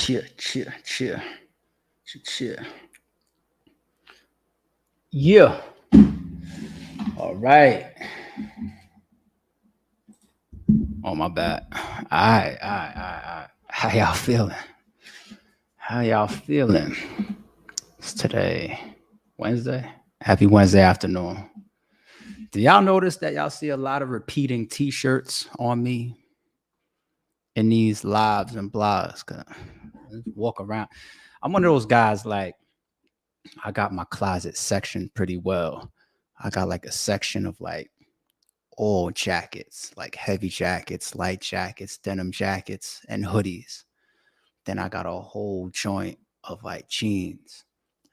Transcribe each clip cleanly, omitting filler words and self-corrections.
Cheer. Yeah. All right. Oh, my bad. All right. How y'all feeling? It's today, Wednesday. Happy Wednesday afternoon. Do y'all notice that y'all see a lot of repeating t-shirts on me in these lives and blogs? Walk around. I'm one of those guys, like, I got my closet section pretty well. I got like a section of like all jackets, like heavy jackets, light jackets, denim jackets, and hoodies. Then I got a whole joint of like jeans,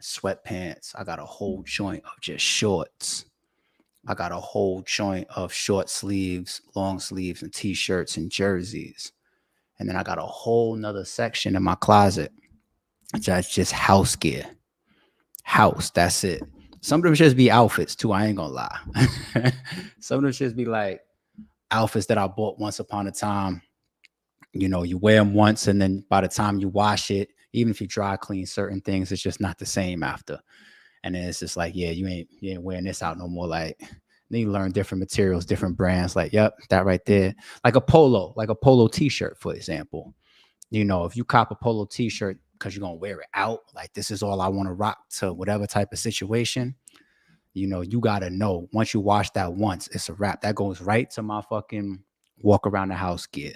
sweatpants. I got a whole joint of just shorts. I got a whole joint of short sleeves, long sleeves, and t-shirts and jerseys. And then I got a whole nother section in my closet that's just house gear. That's it. Some of them just be outfits too. I ain't gonna lie. Some of them just be like outfits that I bought once upon a time. You know, you wear them once, and then by the time you wash it, even if you dry clean certain things, it's just not the same after. And then it's just like, yeah, you ain't wearing this out no more. Like, then you learn different materials, different brands. Like, yep, that right there. Like a polo t-shirt, for example. You know, if you cop a polo t-shirt because you're gonna wear it out, like this is all I want to rock to whatever type of situation, you know, you gotta know once you wash that once, it's a wrap. That goes right to my fucking walk around the house gear.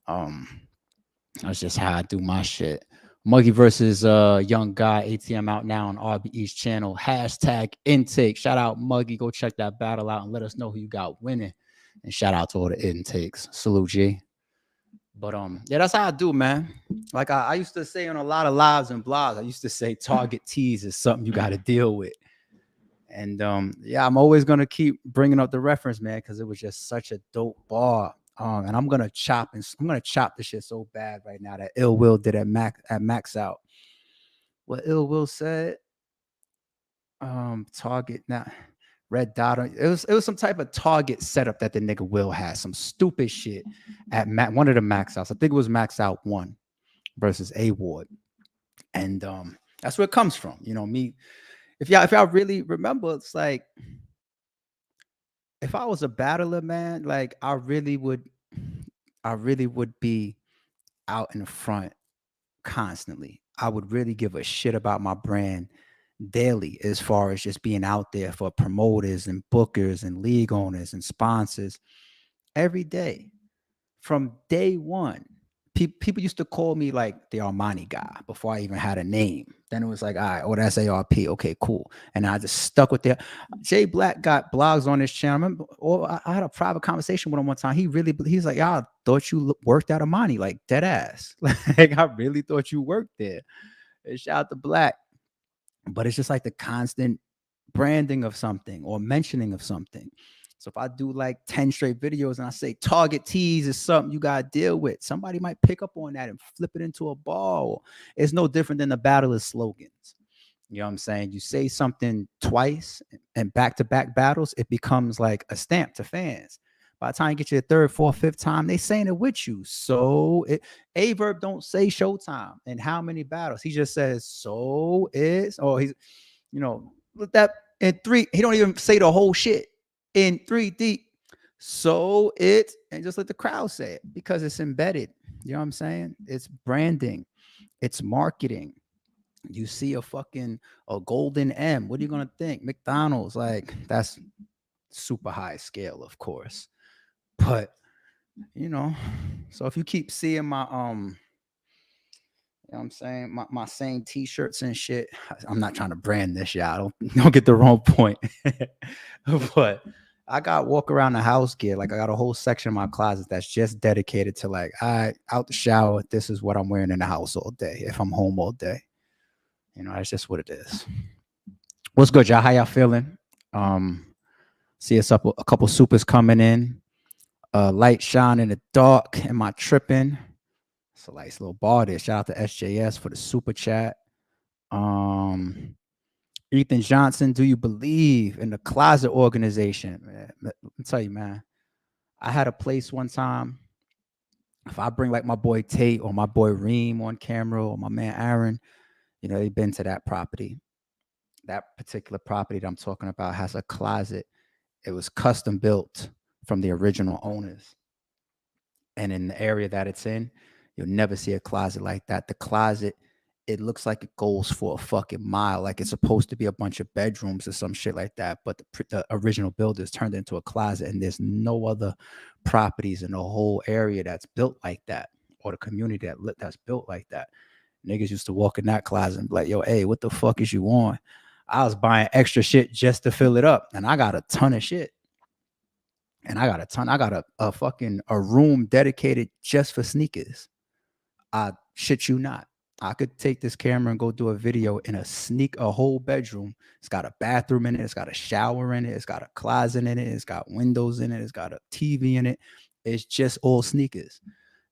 That's just how I do my shit. Muggy versus Young Guy, ATM out now on RB East channel. Hashtag intake. Shout out Muggy. Go check that battle out and let us know who you got winning. And shout out to all the intakes. Salute G. But yeah, that's how I do, man. Like I used to say on a lot of lives and blogs, I used to say target tease is something you got to deal with. And yeah, I'm always gonna keep bringing up the reference, man, because it was just such a dope bar. And I'm gonna chop this shit so bad right now that Ill Will did at Max Out. What Ill Will said, target now. Red dot. It was some type of target setup that the nigga Will had. Some stupid shit at one of the Max Outs. I think it was Max Out 1 versus A Ward. And that's where it comes from. You know, me. If y'all really remember, it's like if I was a battler, man, like I really would be out in the front constantly. I would really give a shit about my brand daily as far as just being out there for promoters and bookers and league owners and sponsors every day from day one. People used to call me like the Armani guy before I even had a name. Then it was like, all right, oh, that's ARP. Okay, cool. And I just stuck with that. Jay Black got blogs on his channel. I remember, I had a private conversation with him one time. He's like, I thought you worked at Armani, like dead ass. Like I really thought you worked there. And shout out to Black. But it's just like the constant branding of something or mentioning of something. So if I do like 10 straight videos and I say target tease is something you got to deal with, somebody might pick up on that and flip it into a ball. It's no different than the battlers' slogans. You know what I'm saying? You say something twice and back-to-back battles, it becomes like a stamp to fans. By the time you get your third, fourth, fifth time, they saying it with you. So Averb don't say Showtime in how many battles. He just says, so it's, or he's, you know, look that in 3, he don't even say the whole shit in 3 deep. So it's, and just let the crowd say it because it's embedded. You know what I'm saying? It's branding. It's marketing. You see a golden M. What are you going to think? McDonald's, like that's super high scale, of course. But, you know, so if you keep seeing my, you know what I'm saying, my same t-shirts and shit, I'm not trying to brand this, y'all. Don't get the wrong point. But I got walk around the house gear. Like I got a whole section of my closet that's just dedicated to like, out the shower, this is what I'm wearing in the house all day if I'm home all day. You know, that's just what it is. What's good, y'all? How y'all feeling? See us up a couple supers coming in. Light shine in the dark. Am I tripping? It's a nice little bar there. Shout out to SJS for the super chat. Ethan Johnson, do you believe in the closet organization? Man, let me tell you, man. I had a place one time If I bring like my boy Tate or my boy Reem on camera or my man Aaron, they've been to that property. That particular property that I'm talking about has a closet. It was custom built from the original owners. And in the area that it's in, you'll never see a closet like that. The closet, it looks like it goes for a fucking mile. Like it's supposed to be a bunch of bedrooms or some shit like that. But the original builders turned it into a closet, and there's no other properties in the whole area that's built like that, or the community that's built like that. Niggas used to walk in that closet and be like, yo, hey, what the fuck is you on? I was buying extra shit just to fill it up. And I got a ton of shit. And I got a fucking a room dedicated just for sneakers. I shit you not. I could take this camera and go do a video in a whole bedroom. It's got a bathroom in it. It's got a shower in it. It's got a closet in it. It's got windows in it. It's got a TV in it. It's just all sneakers.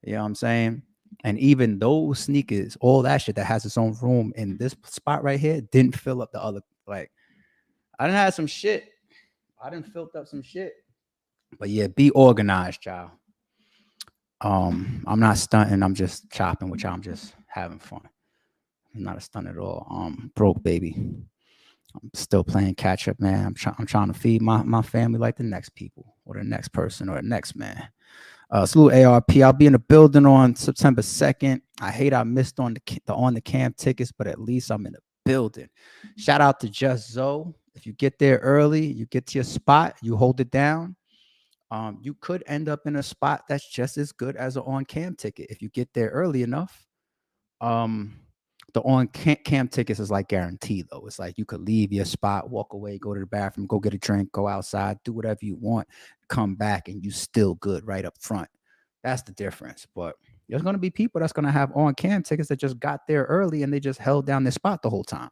You know what I'm saying? And even those sneakers, all that shit that has its own room in this spot right here didn't fill up the other. Like, I didn't have some shit. I didn't fill up some shit. But yeah, be organized, y'all. I'm not stunting. I'm just chopping with y'all. I'm just having fun. I'm not a stunt at all. Broke baby. I'm still playing catch up, man. I'm trying to feed my family like the next people or the next person or the next man. Salute ARP. I'll be in the building on September 2nd. I hate I missed on the camp tickets, but at least I'm in the building. Shout out to Just Zoe. If you get there early, you get to your spot, you hold it down. You could end up in a spot that's just as good as an on-cam ticket if you get there early enough. The on-cam tickets is like guaranteed, though. It's like you could leave your spot, walk away, go to the bathroom, go get a drink, go outside, do whatever you want, come back, and you still good right up front. That's the difference. But there's going to be people that's going to have on-cam tickets that just got there early and they just held down their spot the whole time.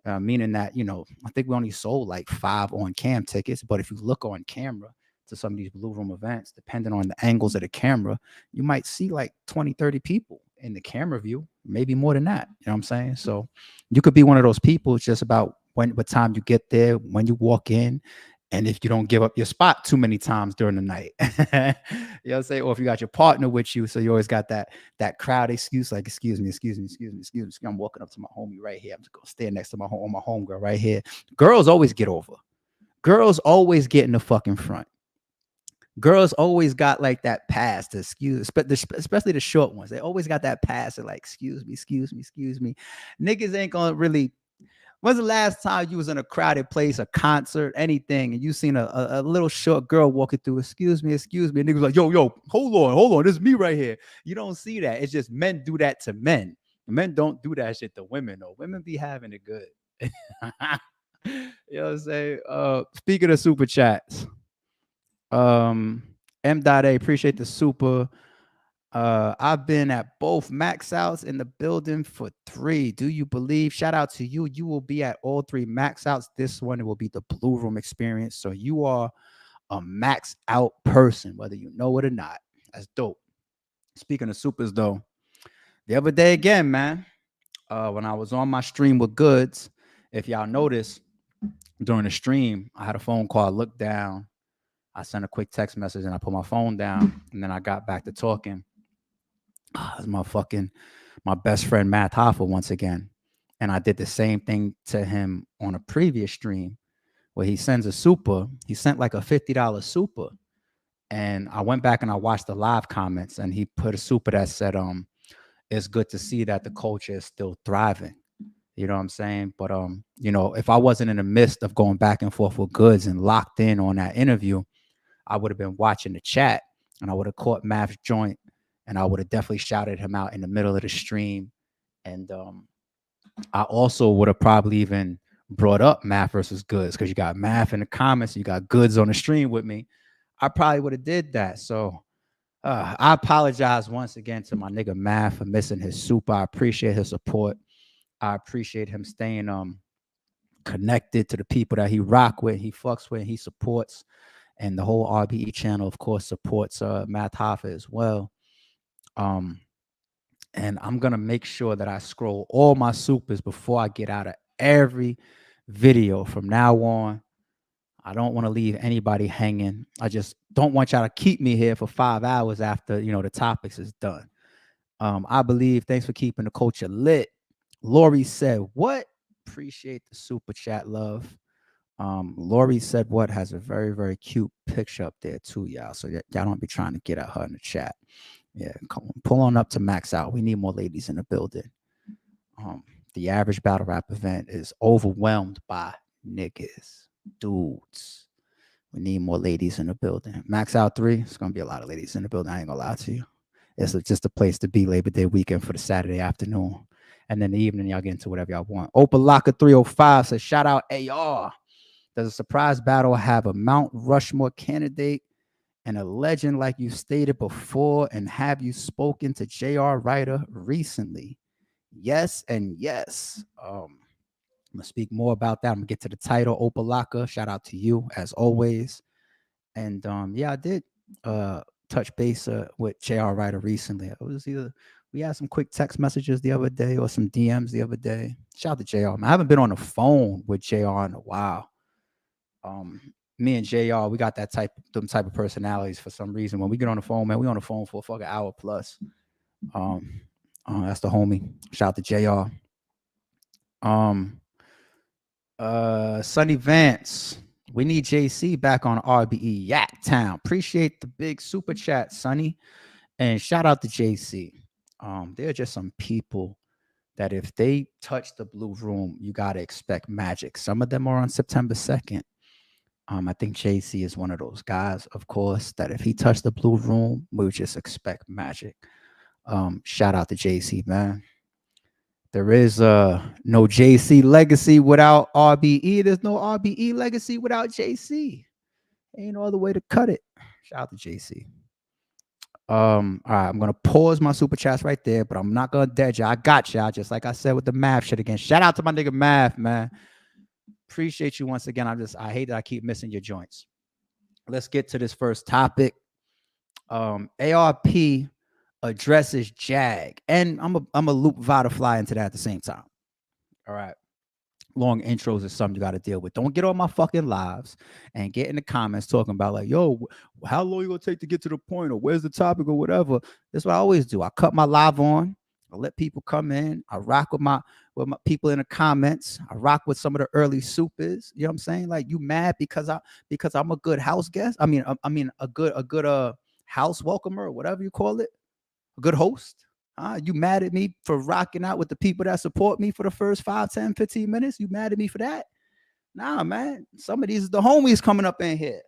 Meaning that, I think we only sold like 5 on-cam tickets, but if you look on camera to some of these Blue Room events, depending on the angles of the camera, you might see like 20, 30 people in the camera view, maybe more than that. You know what I'm saying? So you could be one of those people. It's just about what time you get there, when you walk in, and if you don't give up your spot too many times during the night. You know what I'm saying? Or if you got your partner with you, so you always got that crowd excuse, like, excuse me. I'm walking up to my homie right here. I'm just gonna stand next to my homegirl right here. Girls always get over. Girls always get in the fucking front. Girls always got like that pass to especially the short ones. They always got that pass to like, excuse me. Niggas ain't gonna really. When's the last time you was in a crowded place, a concert, anything, and you seen a little short girl walking through, excuse me, and niggas like, yo, hold on, this is me right here. You don't see that. It's just men do that to men. Men don't do that shit to women, though. Women be having it good. You know what I'm saying? Speaking of super chats, M.A, appreciate the super. I've been at both max outs in the building for 3. Do you believe? Shout out to you. You will be at all 3 max outs. This one, it will be the Blue Room experience. So you are a max out person, whether you know it or not. That's dope. Speaking of supers, though, the other day again, man, when I was on my stream with Goods, if y'all notice, during the stream, I had a phone call. I looked down. I sent a quick text message and I put my phone down. And then I got back to talking. It's my best friend Matt Hoffa once again. And I did the same thing to him on a previous stream where he sends a super. He sent like a $50 super. And I went back and I watched the live comments and he put a super that said, it's good to see that the culture is still thriving. You know what I'm saying? But, if I wasn't in the midst of going back and forth with Goods and locked in on that interview, I would have been watching the chat and I would have caught Math's joint and I would have definitely shouted him out in the middle of the stream. And I also would have probably even brought up Math versus Goods because you got Math in the comments, you got Goods on the stream with me. I probably would have did that. So I apologize once again to my nigga Math for missing his super. I appreciate his support. I appreciate him staying connected to the people that he rock with, he fucks with, he supports. And the whole RBE channel, of course, supports Math Hoffa as well. And I'm going to make sure that I scroll all my supers before I get out of every video from now on. I don't want to leave anybody hanging. I just don't want y'all to keep me here for 5 hours after, the topics is done. I believe, thanks for keeping the culture lit. Lori said, what? Appreciate the super chat, love. Lori said, what has a very, very cute picture up there too, y'all. So y'all don't be trying to get at her in the chat. Yeah, come on, pull on up to max out. We need more ladies in the building. The average battle rap event is overwhelmed by niggas, dudes. We need more ladies in the building. Max out 3. It's gonna be a lot of ladies in the building. I ain't gonna lie to you. It's just a place to be Labor Day weekend for the Saturday afternoon. And then the evening, y'all get into whatever y'all want. Opalaka 305 says, shout out AR. Does a surprise battle have a Mount Rushmore candidate and a legend like you stated before? And have you spoken to J.R. Ryder recently? Yes and yes. I'm going to speak more about that. I'm going to get to the title. Opalaka, shout out to you as always. And yeah, I did touch base with J.R. Ryder recently. It was either we had some quick text messages the other day or some DMs the other day. Shout out to J.R. I haven't been on the phone with J.R. in a while. Me and J.R., we got them type of personalities for some reason. When we get on the phone, man, we on the phone for a fucking hour plus. That's the homie. Shout out to J.R. Sonny Vance. We need JC back on RBE Yak Town. Appreciate the big super chat, Sonny. And shout out to JC. There are just some people that if they touch the blue room, you got to expect magic. Some of them are on September 2nd. I think JC is one of those guys, of course, that if he touched the blue room, we would just expect magic. Shout out to JC, man. There is no JC legacy without RBE. There's no RBE legacy without JC. Ain't no other way to cut it. Shout out to JC. All right, I'm gonna pause my super chats right there, but I'm not gonna dead y'all. I got y'all, just like I said with the math shit again. Shout out to my nigga Math, man. Appreciate you once again. I hate that I keep missing your joints. Let's get to this first topic. ARP Addresses Jag, and I'm a loop Vada Fly into that at the same time. All right. Long intros is something you got to deal with. Don't get on my fucking lives and get in the comments talking about like, yo, how long you gonna take to get to the point, or where's the topic, or whatever. That's what I always do. I cut my live on. I let people come in. I rock with my people in the comments. I rock with some of the early supers. You know what I'm saying? Like, you mad because I'm a good house guest? I mean a good house welcomer, or whatever you call it, a good host. You mad at me for rocking out with the people that support me for the first 5, 10, 15 minutes? You mad at me for that? Nah, man. Some of these are the homies coming up in here.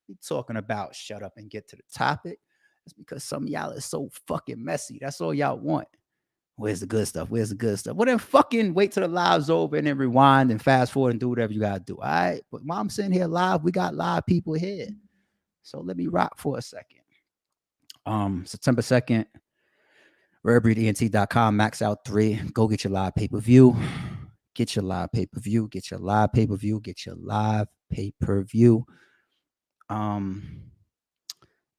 You talking about shut up and get to the topic. It's because some of y'all is so fucking messy. That's all y'all want. Where's the good stuff? Where's the good stuff? Well, then fucking wait till the live's over and then rewind and fast forward and do whatever you got to do. All right. But while I'm sitting here live, we got live people here. So let me rock for a second. September 2nd. RareBreedENT.com, max out 3. Go get your live pay-per-view. Get your live pay-per-view. Get your live pay-per-view. Get your live pay-per-view. All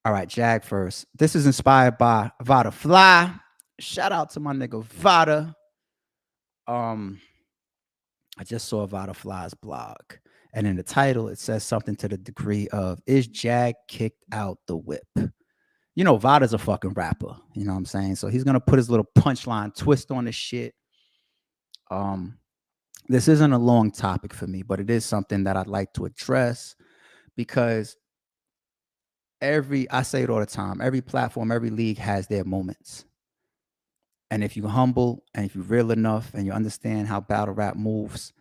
right, Jag first. This is inspired by Vada Fly. Shout out to my nigga Vada. I just saw Vada Fly's blog. And in the title, it says something to the degree of, is Jag kicked out the whip? You know, Vada's a fucking rapper. You know what I'm saying? So he's going to put his little punchline twist on the shit. This isn't a long topic for me, but it is something that I'd like to address because I say it all the time, every platform, every league has their moments. And if you're humble and if you're real enough and you understand how battle rap moves,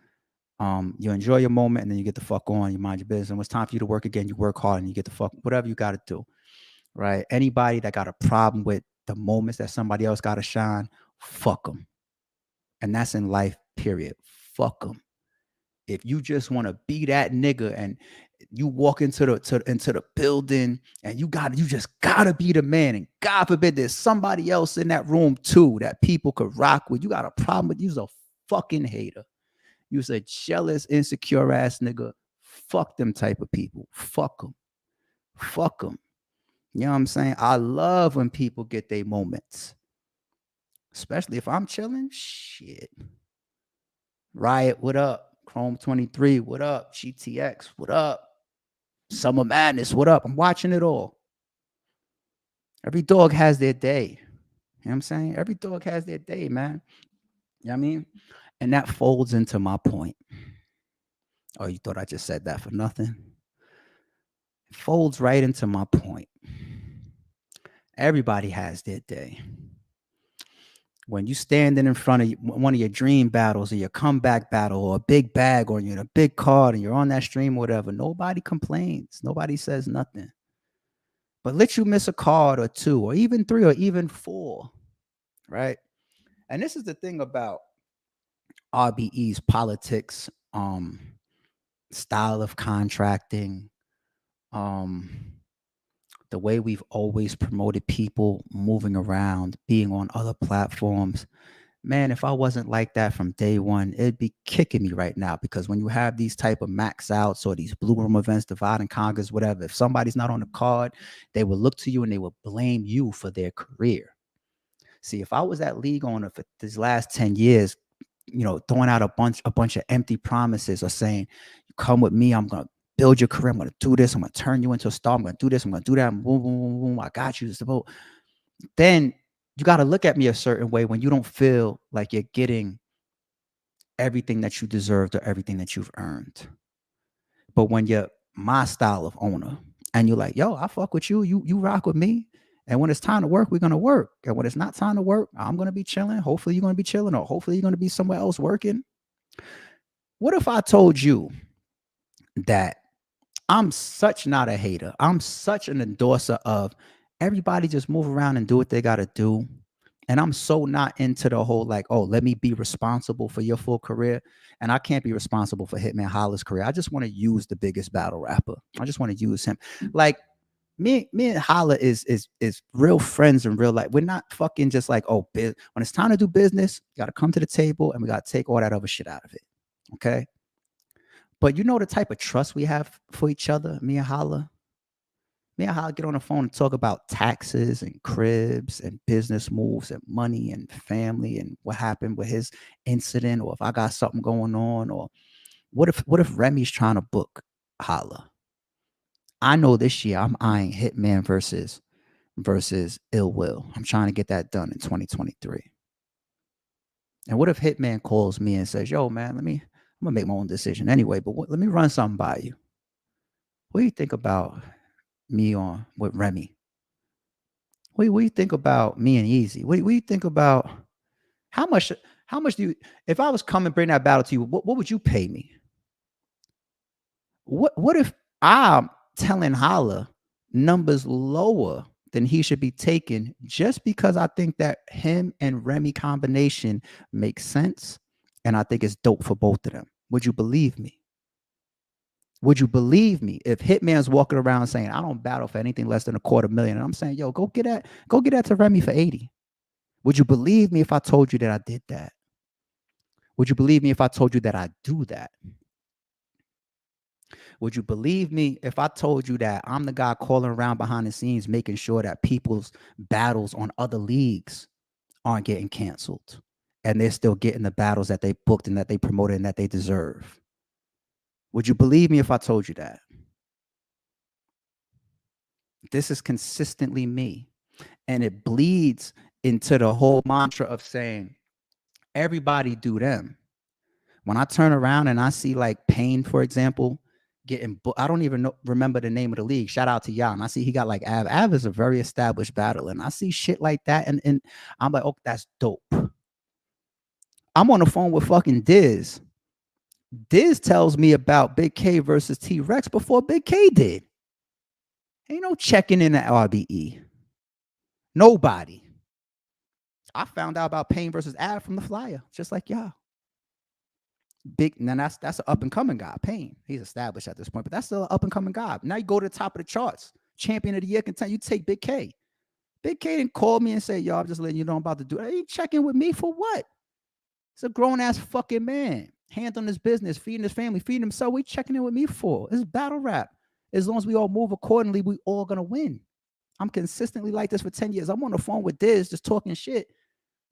you enjoy your moment and then you get the fuck on, you mind your business. And when it's time for you to work again, you work hard and you get the fuck, whatever you got to do. Right? Anybody that got a problem with the moments that somebody else got to shine, fuck them. And that's in life, period. Fuck them. If you just want to be that nigga and you walk into the building and you just gotta be the man, and God forbid there's somebody else in that room too that people could rock with, you got a problem with, you's a fucking hater. You's a jealous, insecure ass nigga. Fuck them type of people. Fuck them. Fuck them. You know what I'm saying? I love when people get their moments, especially if I'm chilling. Shit. Riot, what up? Chrome 23, what up? GTX, what up? Summer Madness, what up? I'm watching it all. Every dog has their day. You know what I'm saying? Every dog has their day, man. You know what I mean? And that folds into my point. Oh, you thought I just said that for nothing? It folds right into my point. Everybody has their day. When you standing in front of one of your dream battles or your comeback battle or a big bag or you're in a big card and you're on that stream or whatever, nobody complains. Nobody says nothing. But let you miss a card or two or even three or even four, right? And this is the thing about RBE's politics, style of contracting, the way we've always promoted people moving around, being on other platforms. Man, if I wasn't like that from day one, it'd be kicking me right now, because when you have these type of max outs or these blue room events, divide and conquers, whatever, if somebody's not on the card, they will look to you and they will blame you for their career. See, if I was that league owner for these last 10 years, throwing out a bunch of empty promises or saying, you come with me, I'm gonna build your career, I'm gonna do this, I'm gonna turn you into a star, I'm gonna do this, I'm gonna do that, boom, boom, boom, boom, I got you. Then you got to look at me a certain way when you don't feel like you're getting everything that you deserved or everything that you've earned. But when you're my style of owner and you're like, yo, I fuck with you, you rock with me. And when it's time to work, we're going to work. And when it's not time to work, I'm going to be chilling. Hopefully you're going to be chilling, or hopefully you're going to be somewhere else working. What if I told you that I'm such not a hater, I'm such an endorser of everybody just move around and do what they got to do? And I'm so not into the whole like, oh, let me be responsible for your full career. And I can't be responsible for Hitman Holla's career. I just want to use the biggest battle rapper. I just want to use him. Like me and Holla is real friends in real life. We're not fucking just like, oh, when it's time to do business, you got to come to the table and we got to take all that other shit out of it. Okay. But you know the type of trust we have for each other, me and Holla? Me and Holla get on the phone and talk about taxes and cribs and business moves and money and family and what happened with his incident, or if I got something going on, or what if Remy's trying to book Holla? I know this year I'm eyeing Hitman versus Ill Will. I'm trying to get that done in 2023. And what if Hitman calls me and says, yo, man, I'm gonna make my own decision anyway, but let me run something by you. What do you think about me on with Remy? What do you think about me and Easy? What do you think about how much do you, if I was coming bring that battle to you, what would you pay me? What if I'm telling Holla numbers lower than he should be taking just because I think that him and Remy combination makes sense and I think it's dope for both of them? Would you believe me? Would you believe me if Hitman's walking around saying, I don't battle for anything less than $250,000, and I'm saying, yo, go get that to Remy for 80? Would you believe me if I told you that I did that? Would you believe me if I told you that I do that? Would you believe me if I told you that I'm the guy calling around behind the scenes, making sure that people's battles on other leagues aren't getting canceled and they're still getting the battles that they booked and that they promoted and that they deserve? Would you believe me if I told you that? This is consistently me. And it bleeds into the whole mantra of saying, everybody do them. When I turn around and I see like Pain, for example, getting I don't even remember the name of the league. Shout out to Jan. I see he got like Av. Av is a very established battler. And I see shit like that. And I'm like, oh, that's dope. I'm on the phone with fucking Diz. Diz tells me about Big K versus T-Rex before Big K did. Ain't no checking in at RBE. Nobody. I found out about Pain versus Av from the flyer, just like y'all. Big, now that's an up and coming guy. Pain, he's established at this point, but that's still an up and coming guy. Now you go to the top of the charts, champion of the year contender. You take Big K. Big K didn't call me and say, "Yo, I'm just letting you know I'm about to do it." He checking with me for what? He's a grown ass fucking man, hands on his business, feeding his family, feeding himself. What checking in with me for? It's battle rap. As long as we all move accordingly, we all gonna win. I'm consistently like this for 10 years. I'm on the phone with Diz, just talking shit,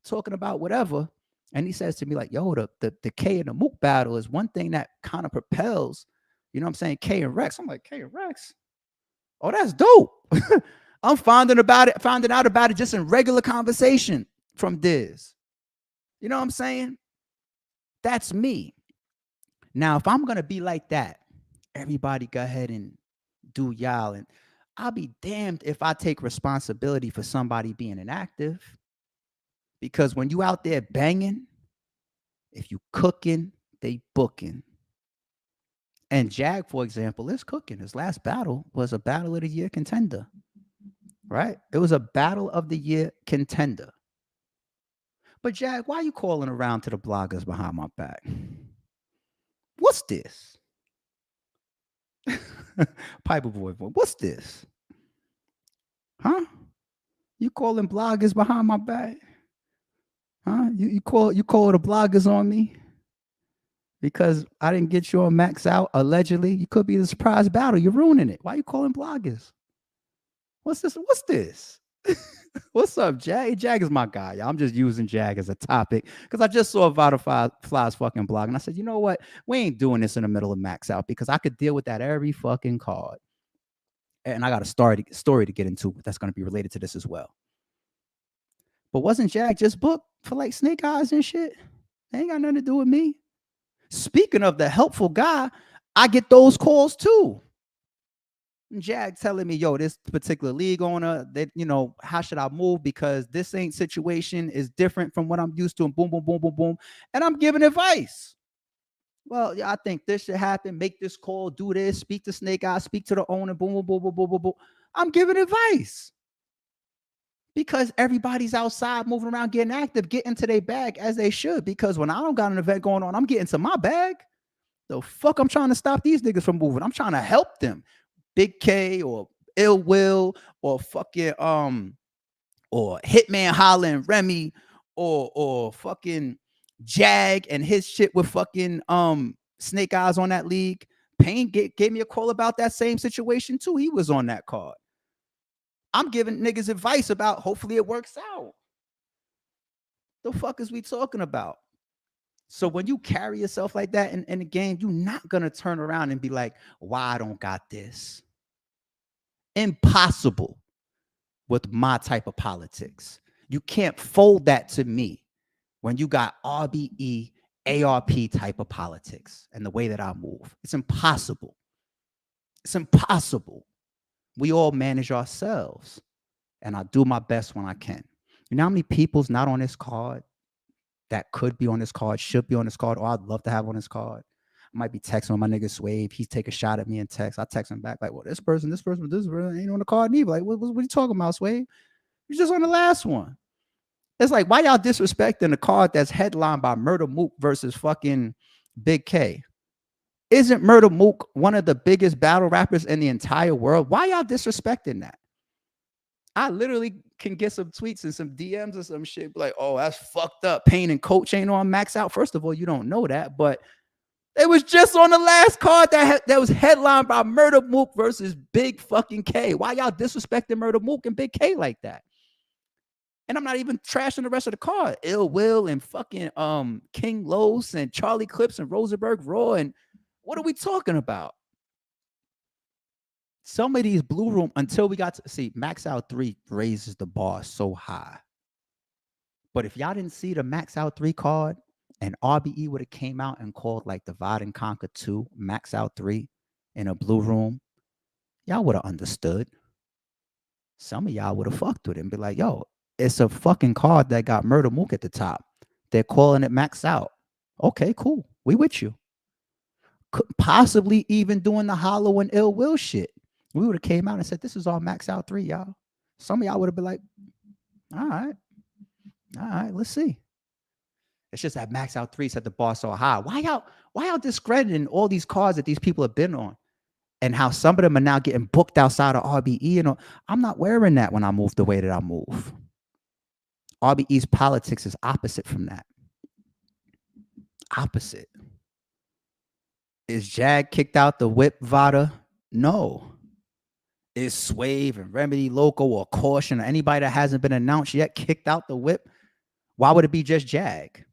talking about whatever. And he says to me, like, yo, the K and the Mook battle is one thing that kind of propels You know what I'm saying? K and Rex. I'm like, K and Rex? Oh, that's dope. I'm finding out about it just in regular conversation from Diz. You know what I'm saying? That's me. Now, if I'm gonna be like that, everybody go ahead and do y'all. And I'll be damned if I take responsibility for somebody being inactive. Because when you out there banging, if you cooking, they booking. And Jag, for example, is cooking. His last battle was a battle of the year contender. Right? It was a battle of the year contender. But Jag, why are you calling around to the bloggers behind my back? What's this? Piper boy, what's this? Huh? You calling bloggers behind my back? Huh? You call the bloggers on me because I didn't get you on max out allegedly. You could be the surprise battle. You're ruining it. Why are you calling bloggers? What's this? What's this? What's up, Jag? Jag is my guy. I'm just using Jag as a topic because I just saw Vada Fly's fucking blog and I said, you know what? We ain't doing this in the middle of max out because I could deal with that every fucking card. And I got a story to get into that's going to be related to this as well. But wasn't Jag just booked for like Snake Eyes and shit? They ain't got nothing to do with me. Speaking of the helpful guy, I get those calls too. Jag telling me, yo, this particular league owner, that, you know, how should I move? Because this ain't situation is different from what I'm used to. And boom, boom, boom, boom, boom. And I'm giving advice. Well, yeah, I think this should happen. Make this call, do this, speak to Snake Eyes, speak to the owner, boom, boom, boom, boom, boom, boom, boom. I'm giving advice. Because everybody's outside moving around, getting active, getting to their bag as they should. Because when I don't got an event going on, I'm getting to my bag. The fuck I'm trying to stop these niggas from moving. I'm trying to help them. Big K or Ill Will or fucking or Hitman Holla and Remy or fucking Jag and his shit with fucking Snake Eyes on that league. Payne gave me a call about that same situation too. He was on that card. I'm giving niggas advice about hopefully it works out. The fuck is we talking about? So when you carry yourself like that in the game, you're not going to turn around and be like, why I don't got this? Impossible with my type of politics. You can't fold that to me when you got RBE, ARP type of politics and the way that I move. It's impossible. It's impossible. We all manage ourselves. And I do my best when I can. You know how many people's not on this card that could be on this card, should be on this card, or I'd love to have on this card? I might be texting with my nigga Swave. He take a shot at me in text. I text him back like, well, this person ain't on the card neither. Like, what are you talking about, Swave? You're just on the last one. It's like, why y'all disrespecting the card that's headlined by Murder Mook versus fucking Big K? Isn't Murder Mook one of the biggest battle rappers in the entire world? Why y'all disrespecting that? I literally can get some tweets and some DMs or some shit like, oh, that's fucked up. Payne and Coach ain't on max out. First of all, you don't know that, but it was just on the last card that was headlined by Murder Mook versus Big fucking K. Why y'all disrespecting Murder Mook and Big K like that? And I'm not even trashing the rest of the card. Ill Will and fucking King Los and Charlie Clips and Rosenberg Raw. And what are we talking about? Some of these Blue Room, until we got to see Max Out 3 raises the bar so high. But if y'all didn't see the Max Out 3 card and RBE would have came out and called like Divide and Conquer 2, Max Out 3 in a Blue Room, y'all would have understood. Some of y'all would have fucked with it and be like, yo, it's a fucking card that got Murder Mook at the top. They're calling it Max Out. Okay, cool. We with you. Possibly even doing the Hollow and Ill Will shit. We would have came out and said, this is all Max Out 3, y'all. Some of y'all would have been like, all right, let's see. It's just that Max Out 3 set the bar so high. Why y'all discrediting all these cards that these people have been on? And how some of them are now getting booked outside of RBE. And I'm not wearing that when I move the way that I move. RBE's politics is opposite from that. Opposite. Is Jag kicked out the whip, Vada? No. Is Swave and Remedy, Loco, or Caution, or anybody that hasn't been announced yet kicked out the whip? Why would it be just Jag?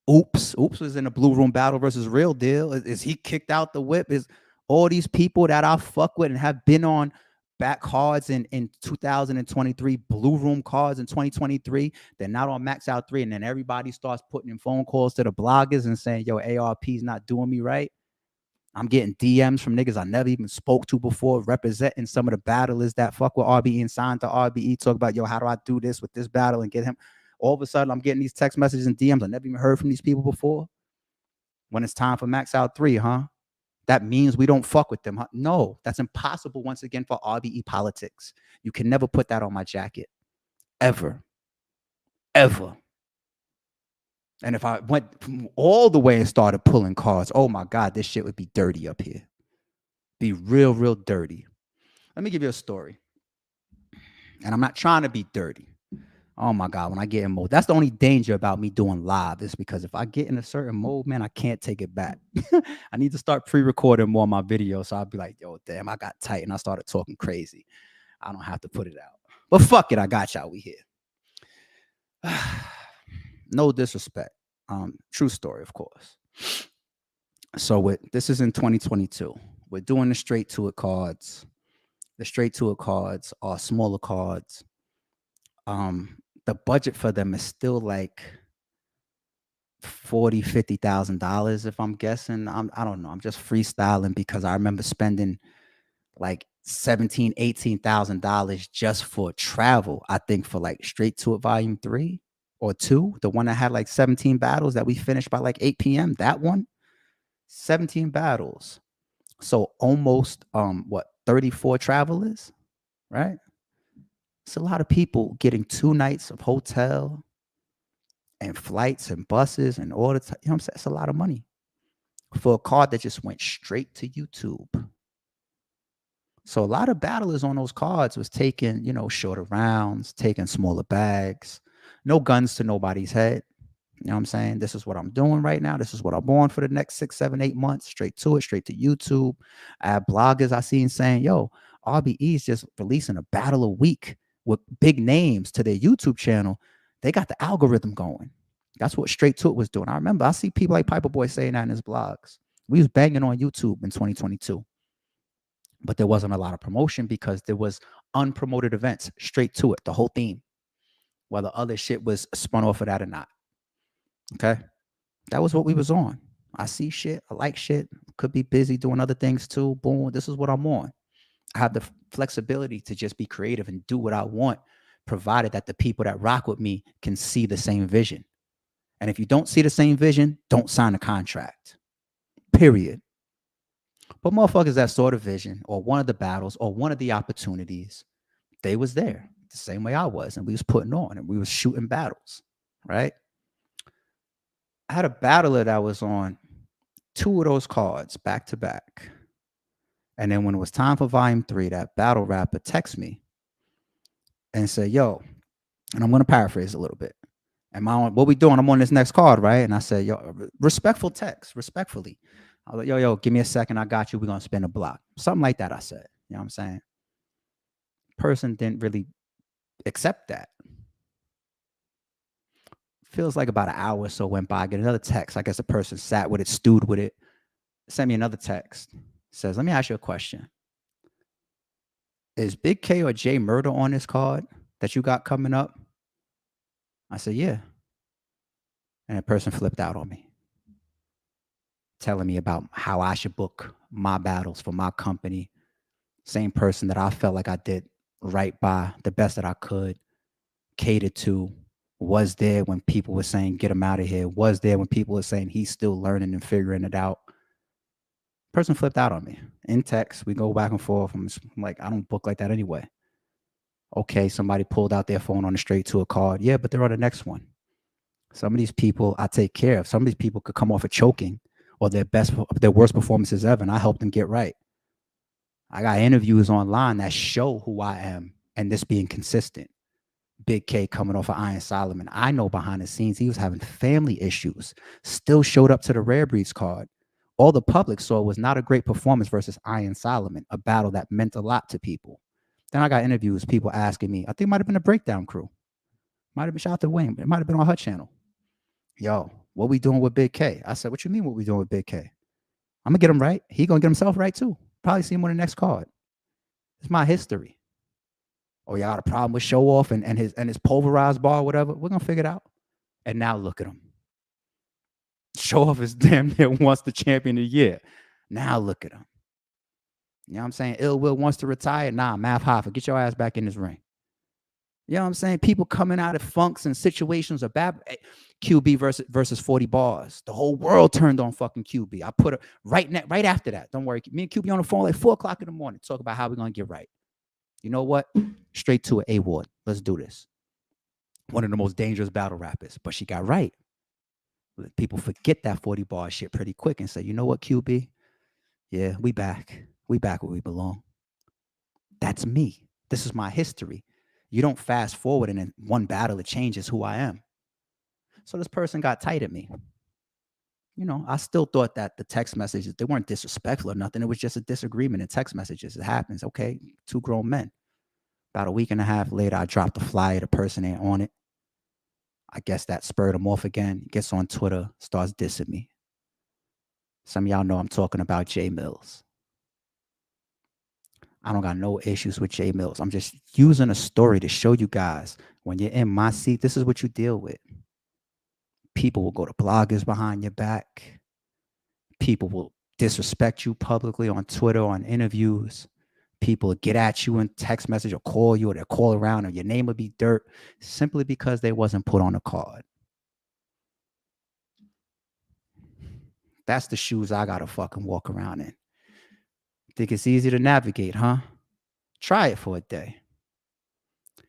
Oops was in a Blue Room battle versus Real Deal. Is he kicked out the whip? All these people that I fuck with and have been on back cards in 2023, Blue Room cards in 2023, they're not on Max Out 3. And then everybody starts putting in phone calls to the bloggers and saying, yo, ARP's not doing me right. I'm getting DMs from niggas I never even spoke to before, representing some of the battlers that fuck with RBE and signed to RBE, talk about, yo, how do I do this with this battle and get him? All of a sudden, I'm getting these text messages and DMs I never even heard from these people before. When it's time for Max Out 3, huh? That means we don't fuck with them, huh? No, that's impossible once again for RBE politics. You can never put that on my jacket. Ever. Ever. And if I went all the way and started pulling cards, oh my God, this shit would be dirty up here. Be real, real dirty. Let me give you a story. And I'm not trying to be dirty. Oh my God, when I get in mode, that's the only danger about me doing live is because if I get in a certain mode, man, I can't take it back. I need to start pre-recording more of my videos. So I'll be like, yo, damn, I got tight and I started talking crazy. I don't have to put it out. But fuck it, I got y'all. We here. No disrespect. True story, of course. So this is in 2022. We're doing the straight to it cards. The straight to it cards are smaller cards. The budget for them is still like $40,000-$50,000 if I'm guessing. I don't know. I'm just freestyling because I remember spending like $17,000-$18,000 just for travel. I think for like Straight to It Volume 3 or 2, the one that had like 17 battles that we finished by like 8 p.m. That one, 17 battles. So almost 34 travelers, right? It's a lot of people getting 2 nights of hotel and flights and buses and all the time. You know what I'm saying? It's a lot of money for a card that just went straight to YouTube. So a lot of battlers on those cards was taking, shorter rounds, taking smaller bags, no guns to nobody's head. You know what I'm saying? This is what I'm doing right now. This is what I'm on for the next 6, 7, 8 months. Straight to it, straight to YouTube. I have bloggers I seen saying, yo, RBE is just releasing a battle a week with big names to their YouTube channel. They got the algorithm going. That's what Straight to It was doing. I remember I see people like Piper Boy saying that in his blogs. We was banging on YouTube in 2022. But there wasn't a lot of promotion because there was unpromoted events, Straight to It, the whole theme, whether other shit was spun off of that or not. Okay. That was what we was on. I see shit. I like shit. Could be busy doing other things too. Boom. This is what I'm on. I have the flexibility to just be creative and do what I want, provided that the people that rock with me can see the same vision. And if you don't see the same vision, don't sign a contract. Period. But motherfuckers that saw the vision or one of the battles or one of the opportunities, they was there the same way I was. And we was putting on and we was shooting battles, right? I had a battler that was on 2 of those cards back to back. And then when it was time for Volume 3, that battle rapper texted me and said, yo, and I'm going to paraphrase a little bit. Am I on, what we doing? I'm on this next card, right? And I said, yo, respectful text, respectfully. I was like, yo, give me a second. I got you. We're going to spin a block. Something like that, I said. You know what I'm saying? Person didn't really accept that. Feels like about an hour or so went by. I get another text. I guess a person sat with it, stewed with it. Sent me another text. Says, let me ask you a question. Is Big K or J Murder on this card that you got coming up? I said, yeah. And the person flipped out on me, telling me about how I should book my battles for my company. Same person that I felt like I did right by, the best that I could, catered to, was there when people were saying, get him out of here, was there when people were saying he's still learning and figuring it out. Person flipped out on me in text. We go back and forth. I'm like, I don't book like that anyway. Okay, somebody pulled out their phone on the Straight to It card. Yeah, but they're on the next one. Some of these people I take care of. Some of these people could come off of choking or their worst performances ever, and I help them get right. I got interviews online that show who I am and this being consistent. Big K coming off of Iron Solomon. I know behind the scenes he was having family issues, still showed up to the Rare Breeds card. All the public saw was not a great performance versus Iron Solomon, a battle that meant a lot to people. Then I got interviews, people asking me, I think it might have been a Breakdown crew. Might have been, shout out to Wayne, it might have been on her channel. Yo, what we doing with Big K? I said, what you mean what we doing with Big K? I'm gonna get him right. He gonna get himself right too. Probably see him on the next card. It's my history. Oh, y'all got a problem with Show Off and his pulverized bar, whatever. We're gonna figure it out. And now look at him. Show Off is damn near once the champion of the year. Now look at him. You know what I'm saying? Ill Will wants to retire. Nah, Math Hoffa, get your ass back in this ring. You know what I'm saying? People coming out of funks and situations of bad. QB versus 40 bars. The whole world turned on fucking QB. I put it right after that. Don't worry. Me and QB on the phone like 4 o'clock in the morning. Talk about how we're going to get right. You know what? Straight to an A-Ward. Let's do this. One of the most dangerous battle rappers. But she got right. People forget that 40 bar shit pretty quick and say, you know what, QB? Yeah, we back. We back where we belong. That's me. This is my history. You don't fast forward and in one battle it changes who I am. So this person got tight at me. You know, I still thought that the text messages, they weren't disrespectful or nothing. It was just a disagreement in text messages. It happens. Okay, 2 grown men. About a week and a half later, I dropped the flyer. The person ain't on it. I guess that spurred him off again. Gets on Twitter, starts dissing me. Some of y'all know I'm talking about Jay Mills. I don't got no issues with Jay Mills. I'm just using a story to show you guys when you're in my seat, this is what you deal with. People will go to bloggers behind your back. People will disrespect you publicly on Twitter, on interviews. People will get at you in text message or call you, or they'll call around, or your name will be dirt simply because they wasn't put on a card. That's the shoes I got to fucking walk around in. Think it's easy to navigate, huh? Try it for a day.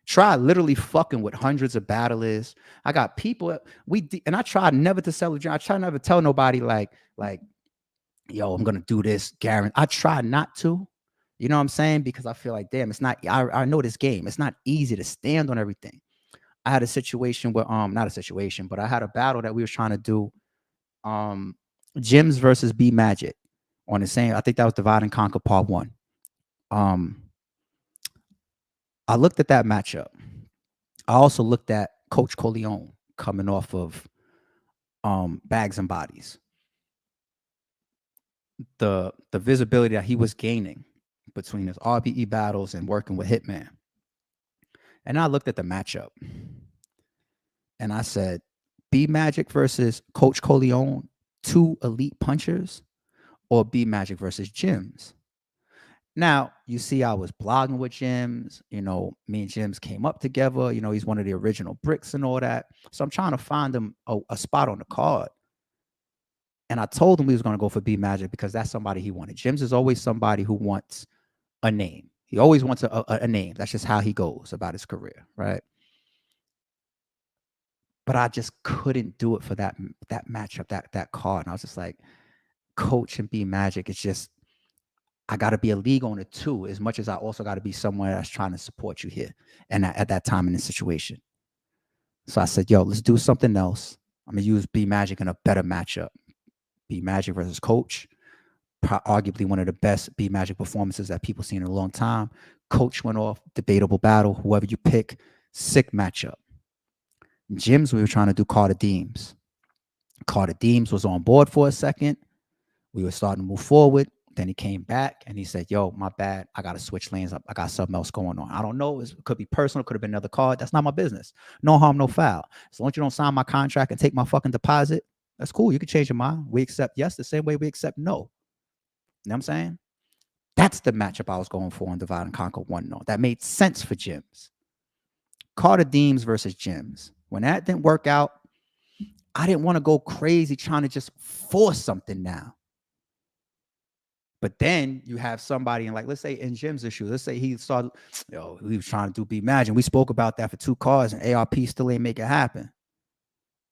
Try literally fucking with hundreds of battlers. I got people, and I try never to sell a dream. I try never to tell nobody like, yo, I'm going to do this, Garen. I try not to, you know what I'm saying? Because I feel like, damn, it's not, I know this game. It's not easy to stand on everything. I had a situation where, not a situation, but I had a battle that we was trying to do, Gyms versus B Magic on the same, I think that was Divide and Conquer Part 1. I looked at that matchup. I also looked at Coach Corleone coming off of Bags and Bodies. The visibility that he was gaining between his RBE battles and working with Hitman. And I looked at the matchup and I said, B Magic versus Coach Corleone, 2 elite punchers, or B Magic versus Gyms. Now, you see, I was blogging with Gyms. You know, me and Gyms came up together. You know, he's one of the original bricks and all that. So I'm trying to find him a spot on the card. And I told him we was going to go for B Magic because that's somebody he wanted. Gyms is always somebody who wants a name. He always wants a name. That's just how he goes about his career, right? But I just couldn't do it for that matchup, that card. And I was just like, Coach and B Magic, it's just, I got to be a league owner too, as much as I also got to be somewhere that's trying to support you here. And at that time in the situation. So I said, yo, let's do something else. I'm going to use B Magic in a better matchup. B Magic versus Coach. Arguably one of the best B Magic performances that people seen in a long time. Coach went off, debatable battle. Whoever you pick, sick matchup. Gyms, we were trying to do Carter Deems. Carter Deems was on board for a second. We were starting to move forward. Then he came back and he said, yo, my bad. I got to switch lanes up. I got something else going on. I don't know. It could be personal. Could have been another card. That's not my business. No harm, no foul. As long as you don't sign my contract and take my fucking deposit, that's cool. You can change your mind. We accept yes the same way we accept no. You know what I'm saying? That's the matchup I was going for in Divide and Conquer 1-0. That made sense for Gyms. Carter Deems versus Gyms. When that didn't work out, I didn't want to go crazy trying to just force something now. But then you have somebody in, like, let's say in Jim's issue, let's say he started, yo, he was trying to do B Magic. We spoke about that for 2 cards and ARP still ain't make it happen.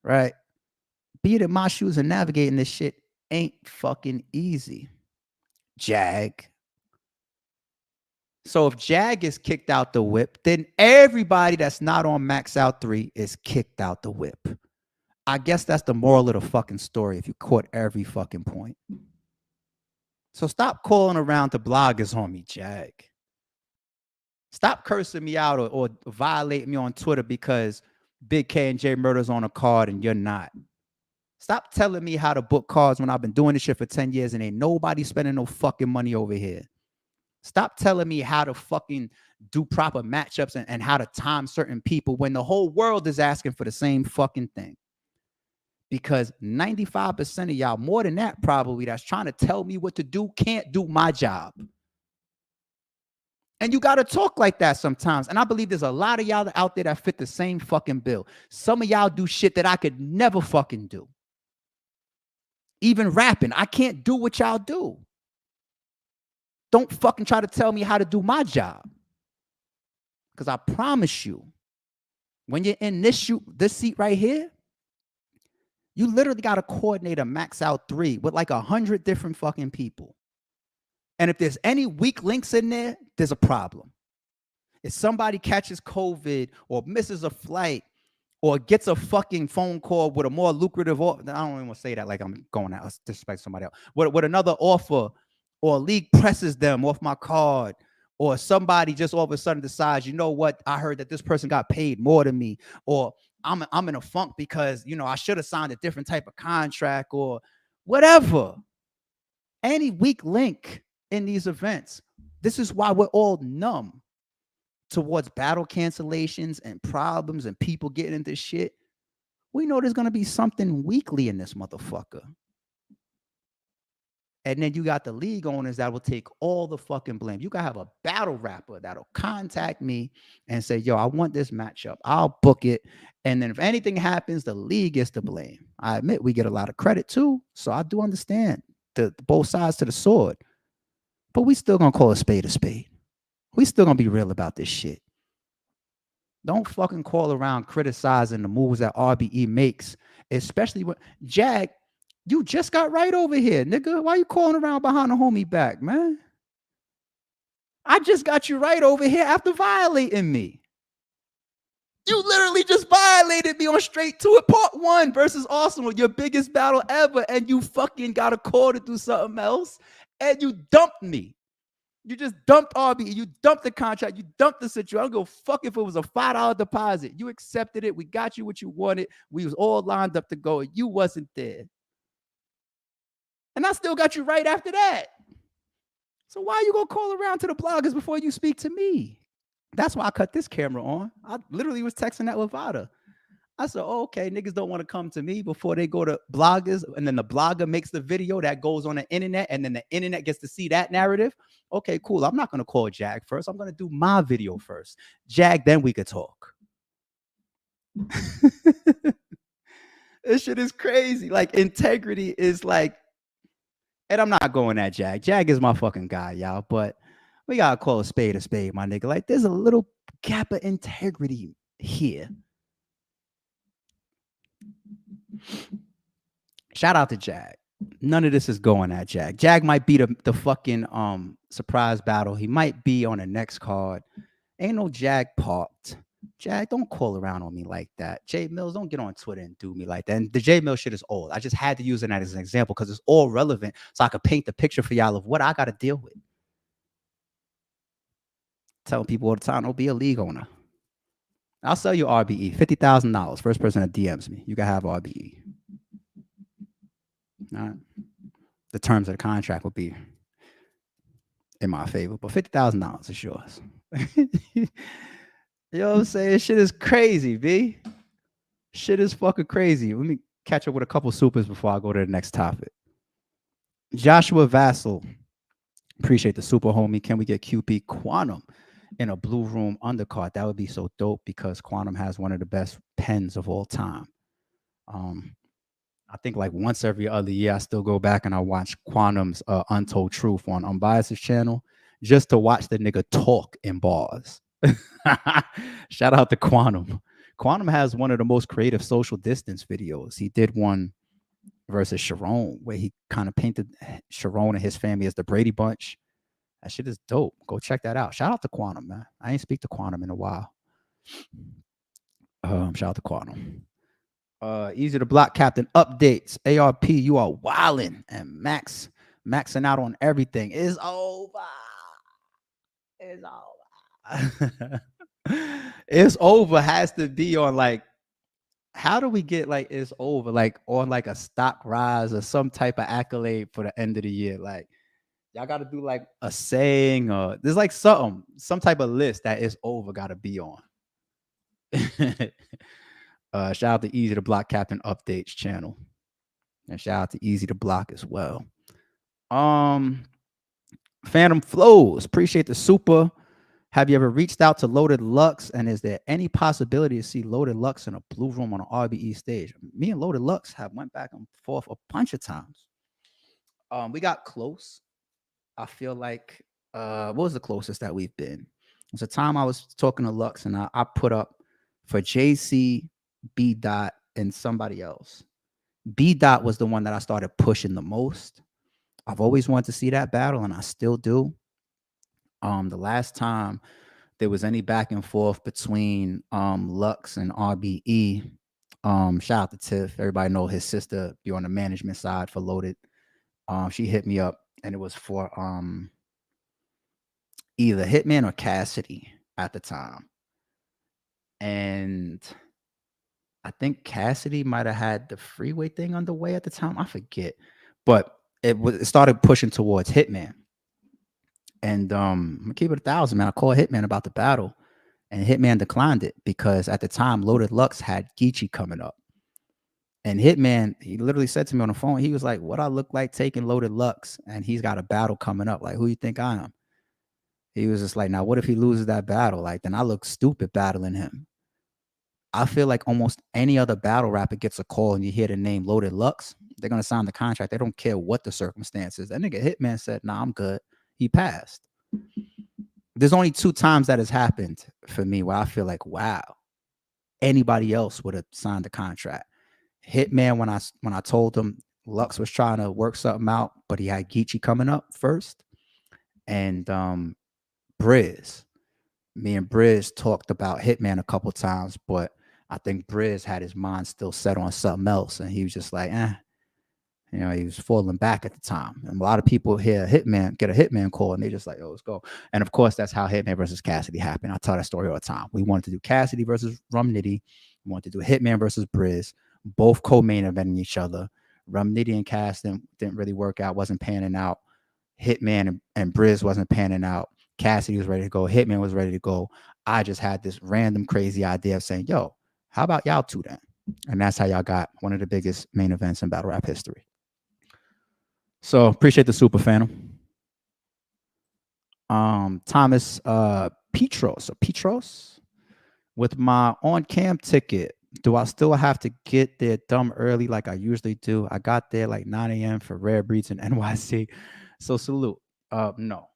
Right? Being in my shoes and navigating this shit ain't fucking easy. Jag. So if Jag is kicked out the whip, then everybody that's not on Max Out 3 is kicked out the whip. I guess that's the moral of the fucking story if you caught every fucking point. So stop calling around to bloggers on me, Jag. Stop cursing me out or violating me on Twitter because Big K and J Murder's on a card and you're not. Stop telling me how to book cards when I've been doing this shit for 10 years and ain't nobody spending no fucking money over here. Stop telling me how to fucking do proper matchups and how to time certain people when the whole world is asking for the same fucking thing. Because 95% of y'all, more than that probably, that's trying to tell me what to do, can't do my job. And you got to talk like that sometimes. And I believe there's a lot of y'all out there that fit the same fucking bill. Some of y'all do shit that I could never fucking do. Even rapping, I can't do what y'all do. Don't fucking try to tell me how to do my job. Because I promise you, when you're in this seat right here, you literally got to coordinate a max out 3 with like 100 different fucking people. And if there's any weak links in there, there's a problem. If somebody catches COVID or misses a flight or gets a fucking phone call with a more lucrative offer, I don't even want to say that like I'm going out, disrespect somebody else, with another offer, or a league presses them off my card, or somebody just all of a sudden decides, you know what, I heard that this person got paid more than me, or I'm in a funk because, you know, I should have signed a different type of contract or whatever. Any weak link in these events. This is why we're all numb towards battle cancellations and problems and people getting into shit. We know there's going to be something weekly in this motherfucker. And then you got the league owners that will take all the fucking blame. You got to have a battle rapper that'll contact me and say, yo, I want this matchup. I'll book it. And then if anything happens, the league gets to blame. I admit we get a lot of credit too. So I do understand the both sides to the sword. But we still going to call a spade a spade. We still going to be real about this shit. Don't fucking call around criticizing the moves that RBE makes, especially when Jag, you just got right over here, nigga. Why you calling around behind the homie back, man? I just got you right over here after violating me. You literally just violated me on Straight to It Part 1 versus Arsenal, your biggest battle ever, and you fucking got a call to do something else, and you dumped me. You just dumped RBE. You dumped the contract. You dumped the situation. I don't give a fuck if it was a $5 deposit. You accepted it. We got you what you wanted. We was all lined up to go. You wasn't there. And I still got you right after that. So why are you going to call around to the bloggers before you speak to me? That's why I cut this camera on. I literally was texting that with Vada. I said, oh, okay, niggas don't want to come to me before they go to bloggers. And then the blogger makes the video that goes on the internet. And then the internet gets to see that narrative. Okay, cool. I'm not going to call Jag first. I'm going to do my video first. Jag, then we could talk. This shit is crazy. Like, integrity is like, and I'm not going at Jag. Jag is my fucking guy, y'all. But we got to call a spade, my nigga. Like, there's a little gap of integrity here. Shout out to Jag. None of this is going at Jag. Jag might be the fucking surprise battle. He might be on the next card. Ain't no Jag popped. Jag, don't call around on me like that. J Mills, don't get on Twitter and do me like that. And the J Mills shit is old. I just had to use it as an example because it's all relevant so I could paint the picture for y'all of what I got to deal with. Telling people all the time, don't be a league owner. I'll sell you RBE, $50,000. First person that DMs me, you can have RBE. All right. The terms of the contract will be in my favor, but $50,000 is yours. You know what I'm saying? Shit is crazy, B. Shit is fucking crazy. Let me catch up with a couple supers before I go to the next topic. Joshua Vassal. Appreciate the super, homie. Can we get QP Quantum in a Blue Room undercard? That would be so dope because Quantum has one of the best pens of all time. I think like once every other year, I still go back and I watch Quantum's Untold Truth on Unbiased's channel just to watch the nigga talk in bars. Shout out to Quantum. Quantum has one of the most creative social distance videos. He did one versus Sharon where he kind of painted Sharon and his family as the Brady Bunch. That shit is dope. Go check that out. Shout out to Quantum, man. I ain't speak to Quantum in a while. Shout out to Quantum. Easy to block captain updates. ARP, you are wildin'. And maxing out on everything. It's over. It's over. It's over has to be on like How do we get like it's over, like on like a stock rise or some type of accolade for the end of the year? Like y'all got to do like a saying or there's like some type of list that is over got to be on. Shout out to Easy to Block Captain Updates channel, and shout out to Easy to Block as well. Um, Phantom Flows, appreciate the super. Have you ever reached out to Loaded Lux? And is there any possibility to see Loaded Lux in a blue room on an RBE stage? Me and Loaded Lux have went back and forth a bunch of times. We got close. I feel like what was the closest that we've been? It was a time I was talking to Lux and I put up for JC, B Dot, and somebody else. B Dot was the one that I started pushing the most. I've always wanted to see that battle, and I still do. The last time there was any back and forth between Lux and RBE, shout out to Tiff. Everybody know his sister be on the management side for Loaded. She hit me up, and it was for either Hitman or Cassidy at the time. And I think Cassidy might have had the freeway thing underway at the time. I forget. But it started pushing towards Hitman. And I'm gonna keep it 1,000, man. I called Hitman about the battle, and Hitman declined it because at the time Loaded Lux had Geechee coming up. And Hitman, he literally said to me on the phone, he was like, "What I look like taking Loaded Lux, and he's got a battle coming up. Like, who you think I am?" He was just like, "Now, what if he loses that battle? Like, then I look stupid battling him." I feel like almost any other battle rapper gets a call and you hear the name Loaded Lux, they're gonna sign the contract. They don't care what the circumstances. That nigga Hitman said, "Nah, I'm good." He passed. There's only 2 times that has happened for me where I feel like, wow, anybody else would have signed the contract. Hitman, when I told him Lux was trying to work something out, but he had Geechee coming up first, and Briz. Me and Briz talked about Hitman a couple times, but I think Briz had his mind still set on something else, and he was just like, you know, he was falling back at the time. And a lot of people hear Hitman, get a Hitman call, and they just like, "Oh, let's go." And of course, that's how Hitman versus Cassidy happened. I tell that story all the time. We wanted to do Cassidy versus Rum Nitty. We wanted to do Hitman versus Briz. Both co-main eventing each other. Rum Nitty and Cass didn't really work out, wasn't panning out. Hitman and Briz wasn't panning out. Cassidy was ready to go. Hitman was ready to go. I just had this random crazy idea of saying, "Yo, how about y'all two then?" And that's how y'all got one of the biggest main events in battle rap history. So appreciate the super phantom. Thomas Petros or Petros with my on cam ticket. Do I still have to get there dumb early like I usually do? I got there like 9 a.m. for Rare Breeds in NYC. So salute. No.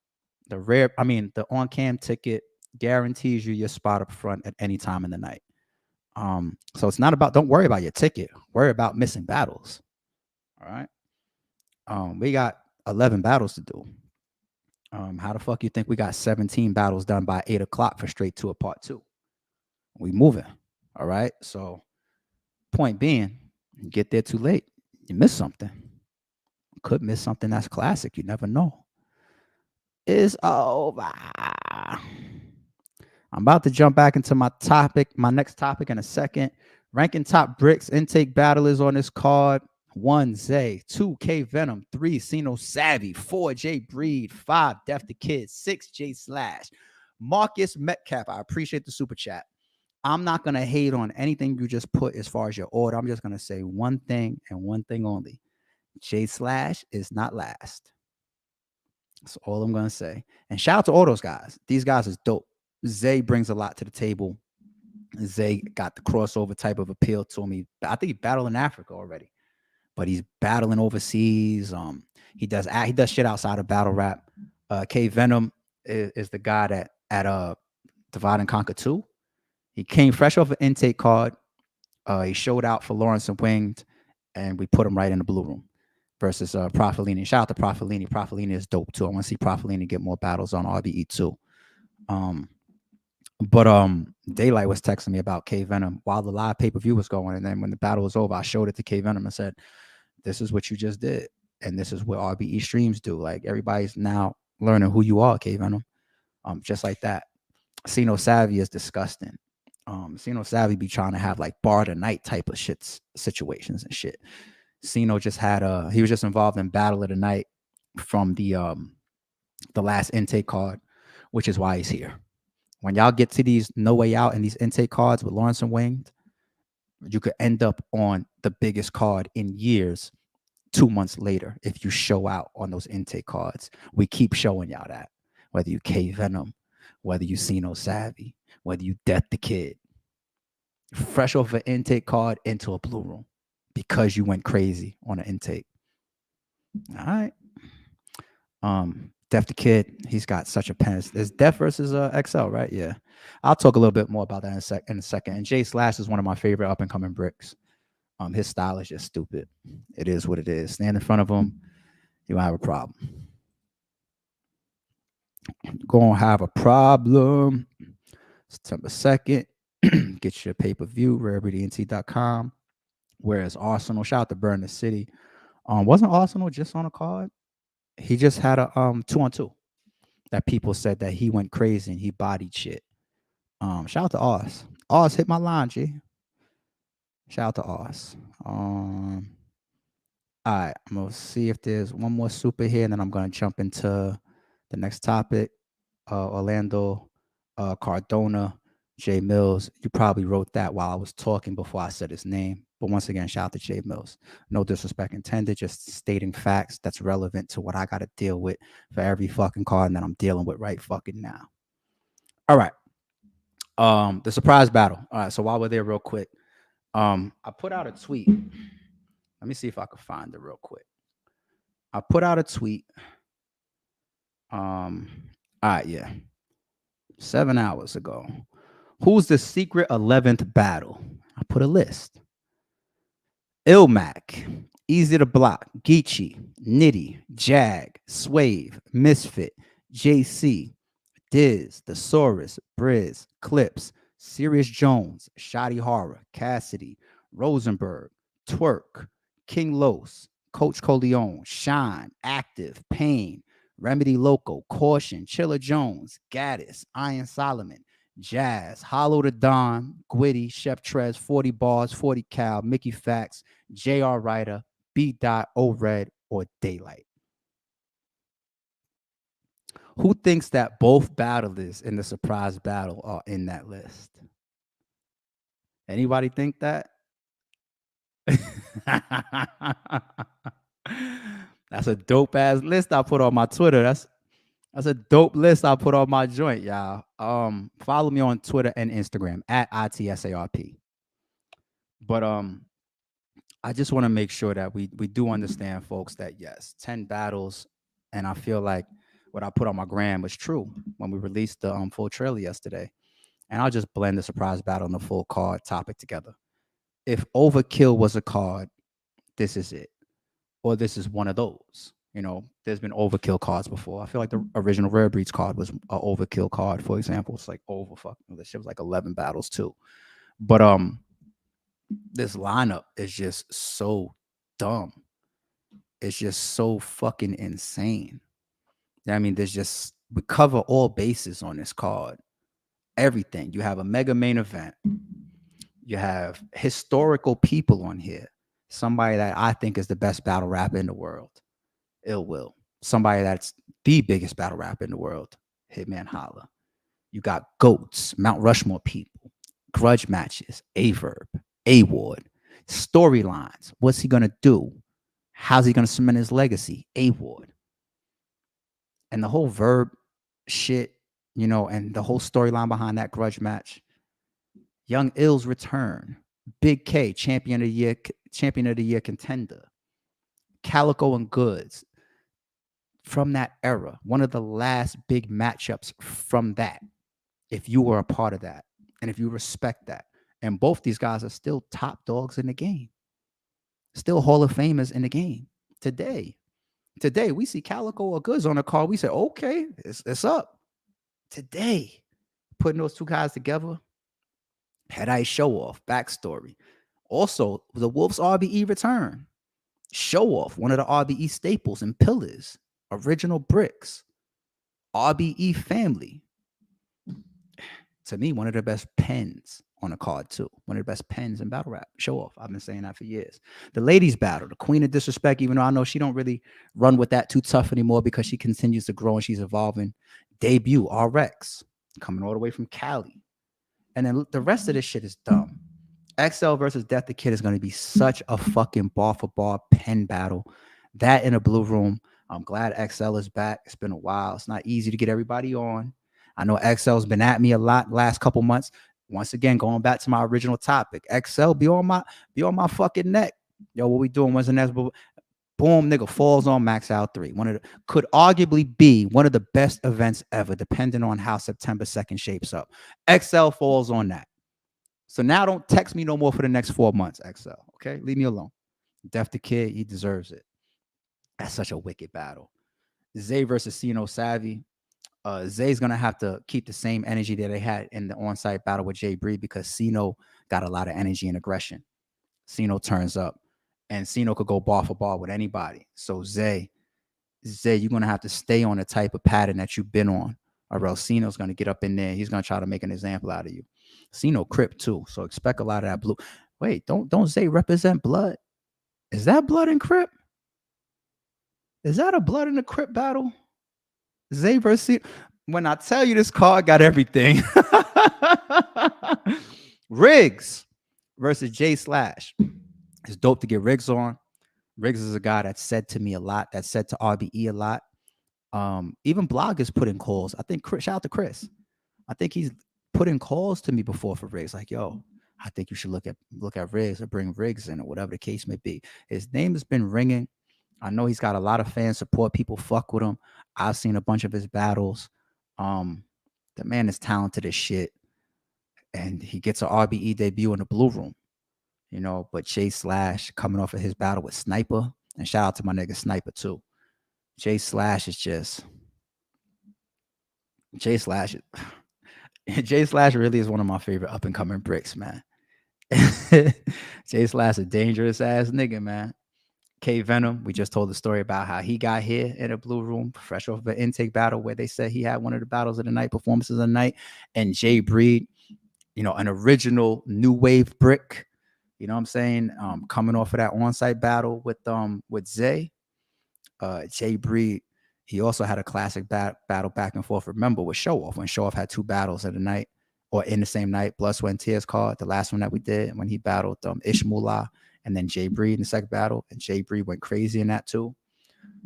The on cam ticket guarantees you your spot up front at any time in the night. So it's not about, don't worry about your ticket. Worry about missing battles. All right. We got 11 battles to do. How the fuck you think we got 17 battles done by 8 o'clock for straight to a part 2? We moving. All right. So point being, you get there too late, you miss something. Could miss something that's classic. You never know. It's over. I'm about to jump back into my next topic in a second. Ranking top bricks, intake battlers on this card. 1 Zay, 2 K Venom, 3 Sino Savvy, 4 J Breed, 5 Def the Kid, 6 J Slash, Marcus Metcalf. I appreciate the super chat. I'm not gonna hate on anything you just put as far as your order. I'm just gonna say one thing and one thing only. J Slash is not last. That's all I'm gonna say. And shout out to all those guys. These guys is dope. Zay brings a lot to the table. Zay got the crossover type of appeal to me. I think he battled in Africa already, but he's battling overseas. He does shit outside of battle rap. K Venom is the guy that at Divide and Conquer 2. He came fresh off an intake card. He showed out for Lawrence and Winged, and we put him right in the blue room versus Profilini. Shout out to Profilini. Profilini is dope too. I want to see Profilini get more battles on RBE too. But Daylight was texting me about K Venom while the live pay-per-view was going, and then when the battle was over, I showed it to K Venom and said, "This is what you just did, and this is what RBE streams do. Like, everybody's now learning who you are, K Venom." Just like that. Sino Savvy is disgusting. Sino Savvy be trying to have like bar the night type of situations and shit. Sino just had he was just involved in Battle of the Night from the last intake card, which is why he's here. When y'all get to these No Way Out and these intake cards with Lawrence and Wayne, you could end up on the biggest card in years 2 months later if you show out on those intake cards. We keep showing y'all that. Whether you K Venom, whether you Sino Savvy, whether you Death the Kid. Fresh off an intake card into a blue room because you went crazy on an intake. All right. Def the Kid, he's got such a pen. It's Def versus XL, right? Yeah. I'll talk a little bit more about that in a second. And Jay Slash is one of my favorite up and coming bricks. His style is just stupid. It is what it is. Stand in front of him, you're gonna have a problem. Gonna have a problem. September 2nd. Get your pay-per-view, rarebreedent.com. Whereas Arsenal, shout out to Burn the City. Wasn't Arsenal just on a card? He just had a 2-on-2 that people said that he went crazy and he bodied shit. Shout out to Oz. Oz hit my line, G. Shout out to Oz. All right, I'm gonna see if there's one more super here, and then I'm gonna jump into the next topic. Orlando Cardona, Jay Mills. You probably wrote that while I was talking before I said his name. But once again, shout out to Jay Mills. No disrespect intended, just stating facts that's relevant to what I got to deal with for every fucking card that I'm dealing with right fucking now. All right. The surprise battle. All right, so while we're there real quick, I put out a tweet. Let me see if I can find it real quick. I put out a tweet. All right, yeah. 7 hours ago. Who's the secret 11th battle? I put a list. Ilmac, Easy to Block, Geechee, Nitty, Jag, Swave, Misfit, JC, Diz, Thesaurus, Briz, Clips, Sirius Jones, Shoddy Horror, Cassidy, Rosenberg, Twerk, King Los, Coach Coleon, Shine, Active, Pain, Remedy Loco, Caution, Chilla Jones, Gaddis, Iron Solomon, Jazz, Hollow the Don, Gwitty, Chef Trez, 40 Bars, 40 Cal, Mickey Fax, J.R. Ryder, B. O Red, or Daylight. Who thinks that both battlers in the surprise battle are in that list? Anybody think that? That's a dope ass list I put on my Twitter. That's a dope list I put on my joint, y'all. Follow me on Twitter and Instagram at ITSARP. But I just want to make sure that we do understand, folks, that yes, 10 battles, and I feel like what I put on my gram was true when we released the full trailer yesterday. And I'll just blend the surprise battle and the full card topic together. If Overkill was a card, this is it. Or this is one of those. You know, there's been Overkill cards before. I feel like the original Rare Breeds card was an Overkill card, for example. It's like this shit was like 11 battles too. But this lineup is just so dumb. It's just so fucking insane. I mean, we cover all bases on this card. Everything. You have a mega main event. You have historical people on here. Somebody that I think is the best battle rapper in the world, Ill Will. Somebody that's the biggest battle rapper in the world, Hitman Holla. You got GOATs, Mount Rushmore people, grudge matches, Averb, A-Ward, storylines. What's he going to do? How's he going to cement his legacy? A-Ward. And the whole Verb shit, you know, and the whole storyline behind that grudge match. Young Ill's return. Big K, champion of the year contender. Calico and Goods. From that era, one of the last big matchups from that. If you were a part of that, and if you respect that. And both these guys are still top dogs in the game. Still Hall of Famers in the game. Today, we see Calico or Goods on the card. We say, okay, it's up. Today, putting those two guys together, had I show off, backstory. Also, the Wolves RBE return. Show off, one of the RBE staples and pillars. Original bricks. RBE family. To me, one of the best pens on the card too. One of the best pens in battle rap. Show off. I've been saying that for years. The ladies battle, the queen of disrespect, even though I know she don't really run with that too tough anymore because she continues to grow and she's evolving. Debut, RX, coming all the way from Cali. And then the rest of this shit is dumb. XL versus Death the Kid is going to be such a fucking bar for bar pen battle. That in a blue room. I'm glad XL is back. It's been a while. It's not easy to get everybody on. I know XL's been at me a lot last couple months. Once again, going back to my original topic, XL be on my fucking neck. Yo, what we doing? When's the next? Boom, nigga falls on Max Out 3. Could arguably be one of the best events ever, depending on how September 2nd shapes up. XL falls on that. So now don't text me no more for the next 4 months, XL. Okay, leave me alone. Def the Kid, he deserves it. That's such a wicked battle. Zay versus Sino Savvy. Zay's gonna have to keep the same energy that they had in the on-site battle with Jay Breed because Sino got a lot of energy and aggression. Sino turns up, and Sino could go bar for bar with anybody. So Zay, you're gonna have to stay on the type of pattern that you've been on, or else Sino's gonna get up in there. He's gonna try to make an example out of you. Sino Crip too, so expect a lot of that blue. Wait, don't Zay represent blood? Is that blood and Crip? Is that a blood and a Crip battle? Zay versus when I tell you this card got everything. Riggs versus J Slash. It's dope to get Riggs on. Riggs is a guy that's said to me a lot. That's said to RBE a lot. Even bloggers put in calls. I think shout out to Chris. I think he's put in calls to me before for Riggs. Like, yo, I think you should look at Riggs or bring Riggs in or whatever the case may be. His name has been ringing. I know he's got a lot of fan support. People fuck with him. I've seen a bunch of his battles. The man is talented as shit. And he gets an RBE debut in the blue room. You know, but Jay Slash coming off of his battle with Sniper. And shout out to my nigga Sniper too. Jay Slash is just Jay Slash really is one of my favorite up and coming bricks, man. Jay Slash a dangerous ass nigga, man. K Venom, we just told the story about how he got here in a blue room, fresh off of an intake battle where they said he had one of the battles of the night, performances of the night. And Jay Breed, you know, an original new wave brick, you know what I'm saying? Coming off of that on-site battle with Zay. Jay Breed, he also had a classic battle back and forth. Remember with Show Off, when Show Off had two battles of the night or in the same night, Blood, Sweat, and Tears card, the last one that we did when he battled Ishmullah and then Jay Breed in the second battle. And Jay Breed went crazy in that too.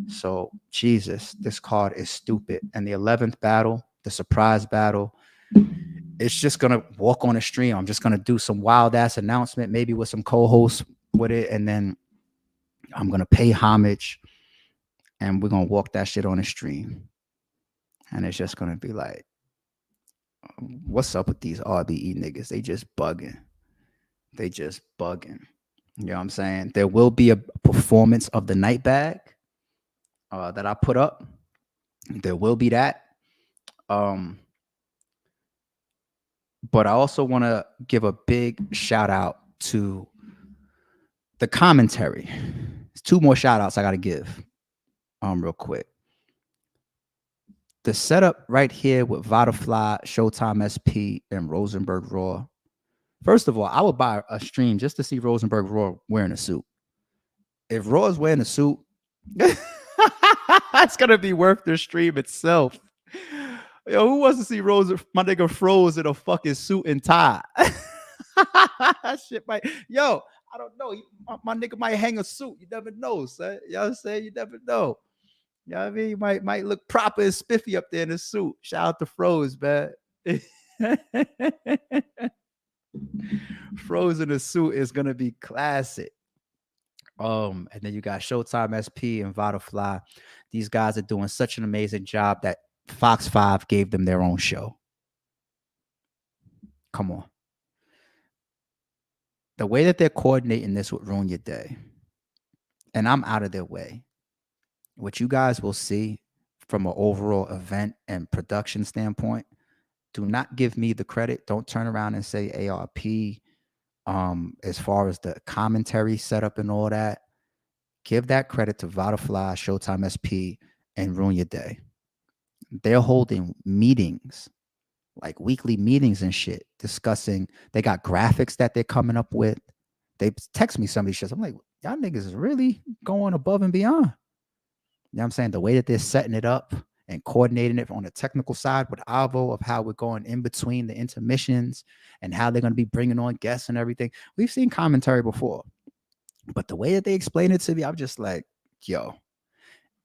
So, Jesus, this card is stupid. And the 11th battle, the surprise battle, it's just going to walk on a stream. I'm just going to do some wild-ass announcement, maybe with some co-hosts with it. And then I'm going to pay homage. And we're going to walk that shit on a stream. And it's just going to be like, what's up with these RBE niggas? They just bugging. You know what I'm saying? There will be a performance of the night bag that I put up. There will be that. But I also want to give a big shout out to the commentary. There's two more shout outs I got to give real quick. The setup right here with Vada Fly, Showtime SP, and Rosenberg Raw. First of all, I would buy a stream just to see Rosenberg Raw wearing a suit. If Raw is wearing a suit, it's going to be worth the stream itself. Yo, who wants to see my nigga Froze in a fucking suit and tie? Shit might, yo, I don't know. My nigga might hang a suit. You never know, son. You know what I'm saying? You never know. You know what I mean? You might look proper and spiffy up there in a suit. Shout out to Froze, man. Froze in a suit is gonna be classic. And then you got Showtime SP and Vada Fly. These guys are doing such an amazing job that Fox 5 gave them their own show. Come on. The way that they're coordinating this would ruin your day. And I'm out of their way. What you guys will see from an overall event and production standpoint, do not give me the credit. Don't turn around and say ARP. As far as the commentary setup and all that, give that credit to Vada Fly, Showtime SP, and ruin your day. They're holding meetings like weekly meetings and shit discussing. They got graphics that they're coming up with. They text me some of these shit. I'm like, y'all niggas is really going above and beyond. You know what I'm saying? The way that they're setting it up and coordinating it on the technical side with Avo of how we're going in between the intermissions and how they're going to be bringing on guests and everything. We've seen commentary before, but the way that they explain it to me, I'm just like, yo.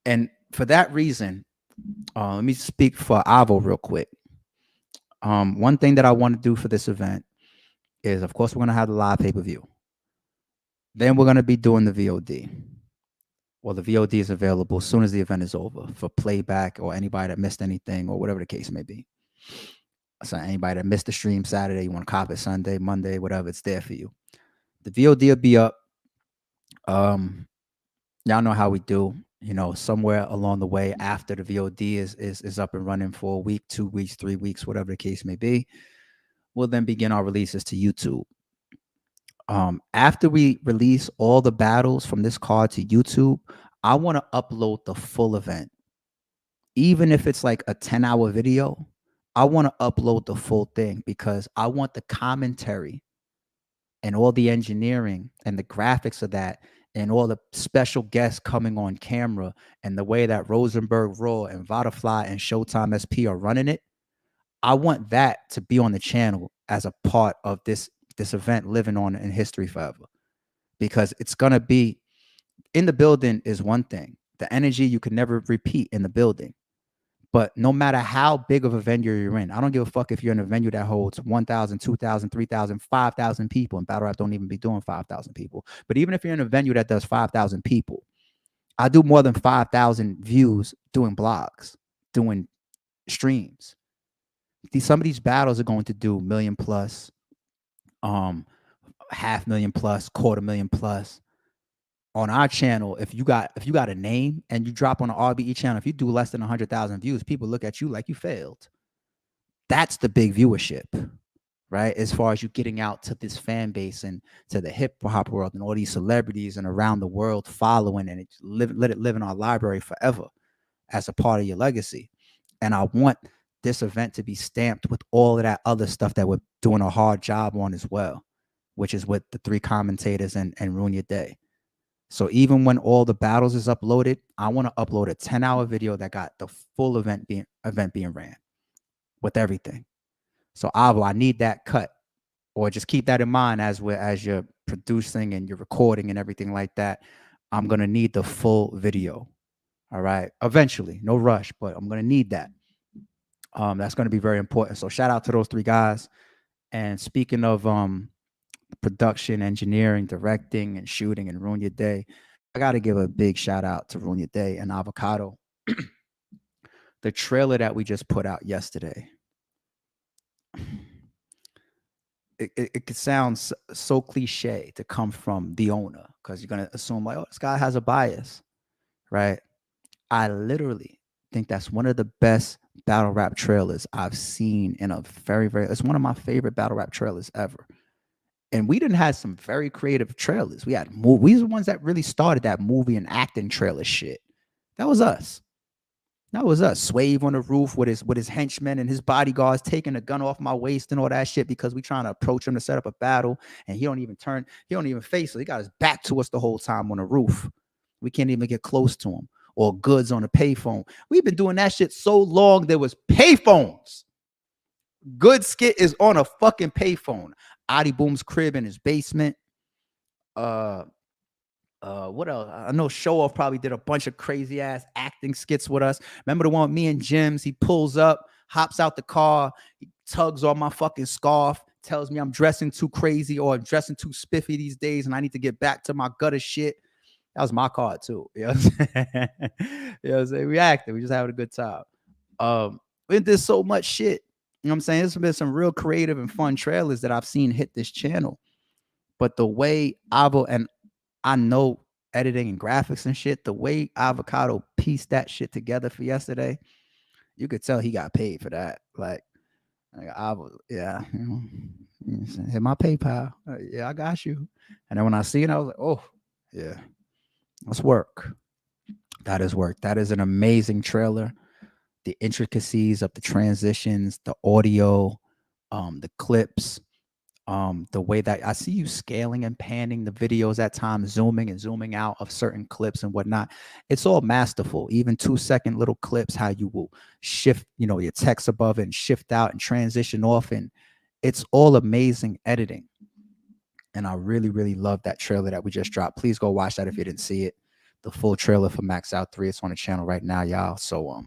And for that reason, let me speak for Avo real quick. One thing that I want to do for this event is, of course, we're going to have the live pay-per-view. Then we're going to be doing the VOD. Well, the VOD is available as soon as the event is over for playback or anybody that missed anything or whatever the case may be. So anybody that missed the stream Saturday, you want to cop it Sunday, Monday, whatever, it's there for you. The VOD will be up. Y'all know how we do. You know, somewhere along the way after the VOD is up and running for a week, 2 weeks, 3 weeks, whatever the case may be, we'll then begin our releases to YouTube. After we release all the battles from this card to YouTube, I want to upload the full event. Even if it's like a 10-hour video, I want to upload the full thing because I want the commentary and all the engineering and the graphics of that and all the special guests coming on camera and the way that Rosenberg Raw and Vada Fly and Showtime SP are running it. I want that to be on the channel as a part of this event living on in history forever, because it's going to be in the building is one thing. The energy you can never repeat in the building. But no matter how big of a venue you're in, I don't give a fuck if you're in a venue that holds 1,000, 2,000, 3,000, 5,000 people, and battle rap don't even be doing 5,000 people. But even if you're in a venue that does 5,000 people, I do more than 5,000 views doing blogs, doing streams. Some of these battles are going to do million plus, 500,000 plus, 250,000 plus. On our channel, if you got a name and you drop on an RBE channel, if you do less than 100,000 views, people look at you like you failed. That's the big viewership, right? As far as you getting out to this fan base and to the hip hop world and all these celebrities and around the world following, and let it live in our library forever as a part of your legacy. And I want this event to be stamped with all of that other stuff that we're doing a hard job on as well, which is with the 3 commentators and Ruin Your Day. So even when all the battles is uploaded, I want to upload a 10-hour video that got the full event being ran with everything. So Avo, I need that cut, or just keep that in mind as you're producing and you're recording and everything like that. I'm gonna need the full video. All right, eventually, no rush, but I'm gonna need that. That's gonna be very important. So shout out to those 3 guys. And speaking of production, engineering, directing, and shooting, and Ruin Your Day, I got to give a big shout out to Ruin Your Day and Avocado. The trailer that we just put out yesterday, it could sound so cliche to come from the owner, because you're going to assume like, oh, this guy has a bias, right? I literally think that's one of the best battle rap trailers I've seen in a it's one of my favorite battle rap trailers ever. And we didn't have some very creative trailers. We had movies, the ones that really started that movie and acting trailer shit. That was us. Swave on the roof with his henchmen and his bodyguards taking a gun off my waist and all that shit because we trying to approach him to set up a battle, and he don't even face us. He got his back to us the whole time on the roof. We can't even get close to him. Or goods on a payphone. We've been doing that shit so long there was payphones. Good skit is on a fucking payphone. Adi Boom's crib in his basement. What else? I know Show Off probably did a bunch of crazy ass acting skits with us. Remember the one with me and Jims? He pulls up, hops out the car, he tugs on my fucking scarf, tells me I'm dressing too crazy or I'm dressing too spiffy these days and I need to get back to my gutter shit. That was my card too. You know what I'm saying? You know what I'm saying? We acted. We just having a good time. We did so much shit. You know what I'm saying? There's been some real creative and fun trailers that I've seen hit this channel. But the way Avo, and I know editing and graphics and shit, the way Avocado pieced that shit together for yesterday, you could tell he got paid for that. Like Avo, yeah, hit my PayPal. Yeah, I got you. And then when I see it, I was like, oh, yeah, let's work. That is work. That is an amazing trailer. the intricacies of the transitions, the audio, the clips, the way that I see you scaling and panning the videos at times, zooming and zooming out of certain clips and whatnot. It's all masterful. Even 2-second little clips, how you will shift, your text above and shift out and transition off. And it's all amazing editing. And I really, really love that trailer that we just dropped. Please go watch that if you didn't see it. The full trailer for Max Out 3. It's on the channel right now, y'all. So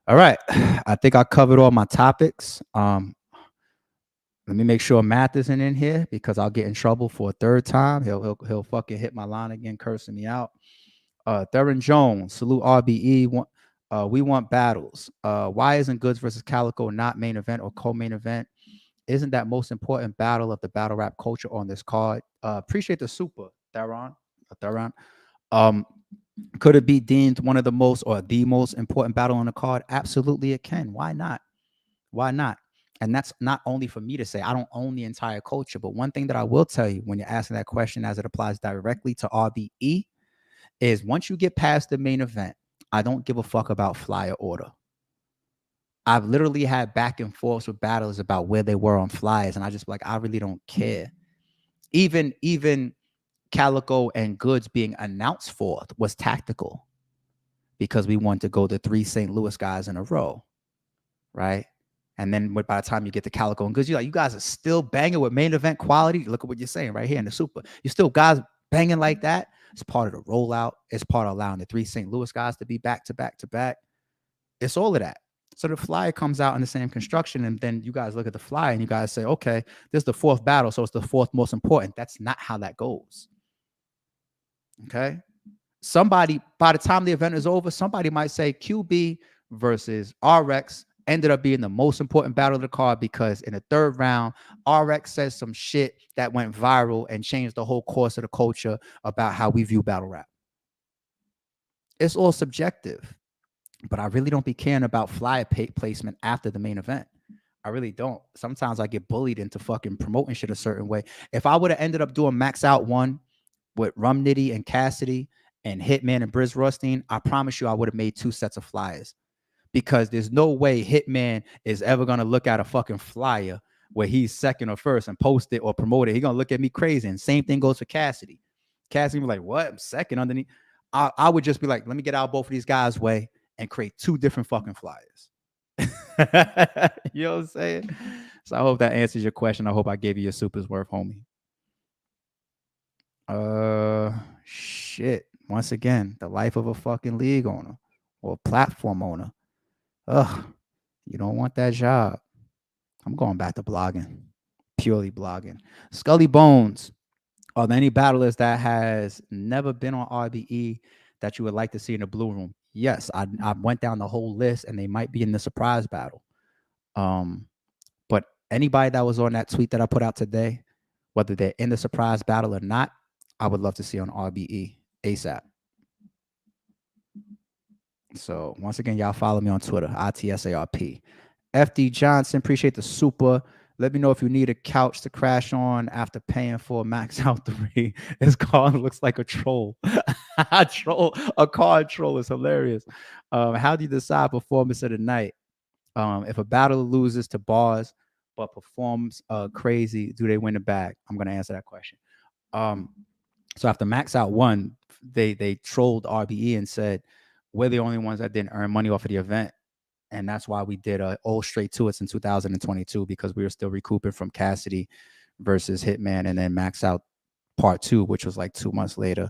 all right. I think I covered all my topics. Let me make sure Math isn't in here because I'll get in trouble for a third time. He'll fucking hit my line again, cursing me out. Theron Jones, salute RBE. We want battles. Why isn't Goods versus Calico not main event or co-main event? Isn't that most important battle of the battle rap culture on this card? Appreciate the super, Theron. Could it be deemed one of the most or the most important battle on the card? Absolutely, it can. Why not? Why not? And that's not only for me to say. I don't own the entire culture, but one thing that I will tell you when you're asking that question as it applies directly to RBE is once you get past the main event, I don't give a fuck about flyer order. I've literally had back and forths with battlers about where they were on flyers, and I just like, I really don't care. Even Calico and Goods being announced forth was tactical because we wanted to go to 3 St. Louis guys in a row, right? And then by the time you get to Calico and Goods, you're like, you guys are still banging with main event quality. Look at what you're saying right here in the super. You're still guys banging like that. It's part of the rollout. It's part of allowing the 3 St. Louis guys to be back to back to back. It's all of that. So the flyer comes out in the same construction, and then you guys look at the flyer and you guys say, okay, this is the 4th battle, so it's the 4th most important. That's not how that goes. Okay? Somebody, by the time the event is over, somebody might say QB versus RX ended up being the most important battle of the card because in the 3rd round, RX says some shit that went viral and changed the whole course of the culture about how we view battle rap. It's all subjective, but I really don't be caring about flyer placement after the main event. I really don't. Sometimes I get bullied into fucking promoting shit a certain way. If I would have ended up doing Max Out 1 with Rum Nitty and Cassidy and Hitman and Briz Rothstein, I promise you I would have made 2 sets of flyers. Because there's no way Hitman is ever going to look at a fucking flyer where he's 2nd or 1st and post it or promote it. He's going to look at me crazy. And same thing goes for Cassidy. Cassidy be like, what? I'm 2nd underneath. I would just be like, let me get out both of these guys' way and create 2 different fucking flyers. You know what I'm saying? So I hope that answers your question. I hope I gave you your super's worth, homie. Shit. Once again, the life of a fucking league owner or platform owner. Ugh, you don't want that job. I'm going back to blogging, purely blogging. Scully Bones, are there any battlers that has never been on RBE that you would like to see in the blue room? Yes, I went down the whole list, and they might be in the surprise battle. But anybody that was on that tweet that I put out today, whether they're in the surprise battle or not, I would love to see on RBE ASAP. So once again, y'all follow me on Twitter, ITSARP. FD Johnson, appreciate the super. Let me know if you need a couch to crash on after paying for Max Out 3. His car looks like a troll. A car troll is hilarious. How do you decide performance of the night? If a battler loses to bars but performs crazy, do they win the bag? I'm going to answer that question. So after Max Out 1, they trolled RBE and said, we're the only ones that didn't earn money off of the event. And that's why we did all straight to it in 2022, because we were still recouping from Cassidy versus Hitman and then Max Out Part 2, which was like 2 months later.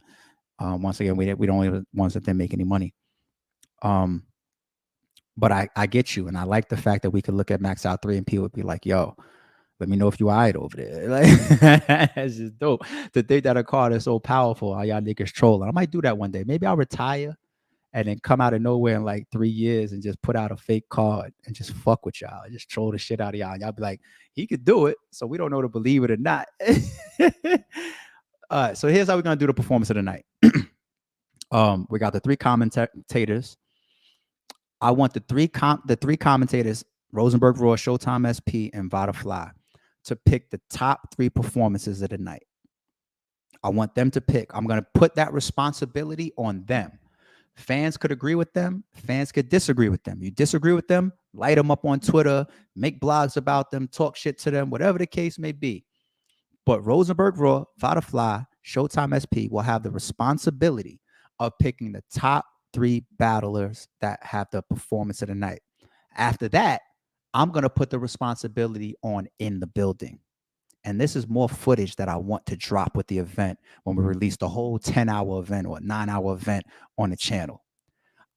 Once again, we the only ones that didn't make any money. But I get you. And I like the fact that we could look at Max Out 3 and people would be like, yo, let me know if you eyed over there. Like, it's just dope to think that a card is so powerful. How y'all niggas trolling. I might do that one day. Maybe I'll retire and then come out of nowhere in like 3 years and just put out a fake card and just fuck with y'all. Just troll the shit out of y'all. And y'all be like, he could do it. So we don't know to believe it or not. All right. So here's how we're going to do the performance of the night. We got the 3 commentators. I want the three commentators, Rosenberg Raw, Showtime SP, and Vada Fly, to pick the top 3 performances of the night. I want them to pick. I'm going to put that responsibility on them. Fans could agree with them. Fans could disagree with them. You disagree with them, light them up on Twitter, make blogs about them, talk shit to them, whatever the case may be. But Rosenberg Raw, Vada Fly, Showtime SP will have the responsibility of picking the top 3 battlers that have the performance of the night. After that, I'm going to put the responsibility on In the Building. And this is more footage that I want to drop with the event when we release the whole 10-hour event or 9-hour event on the channel.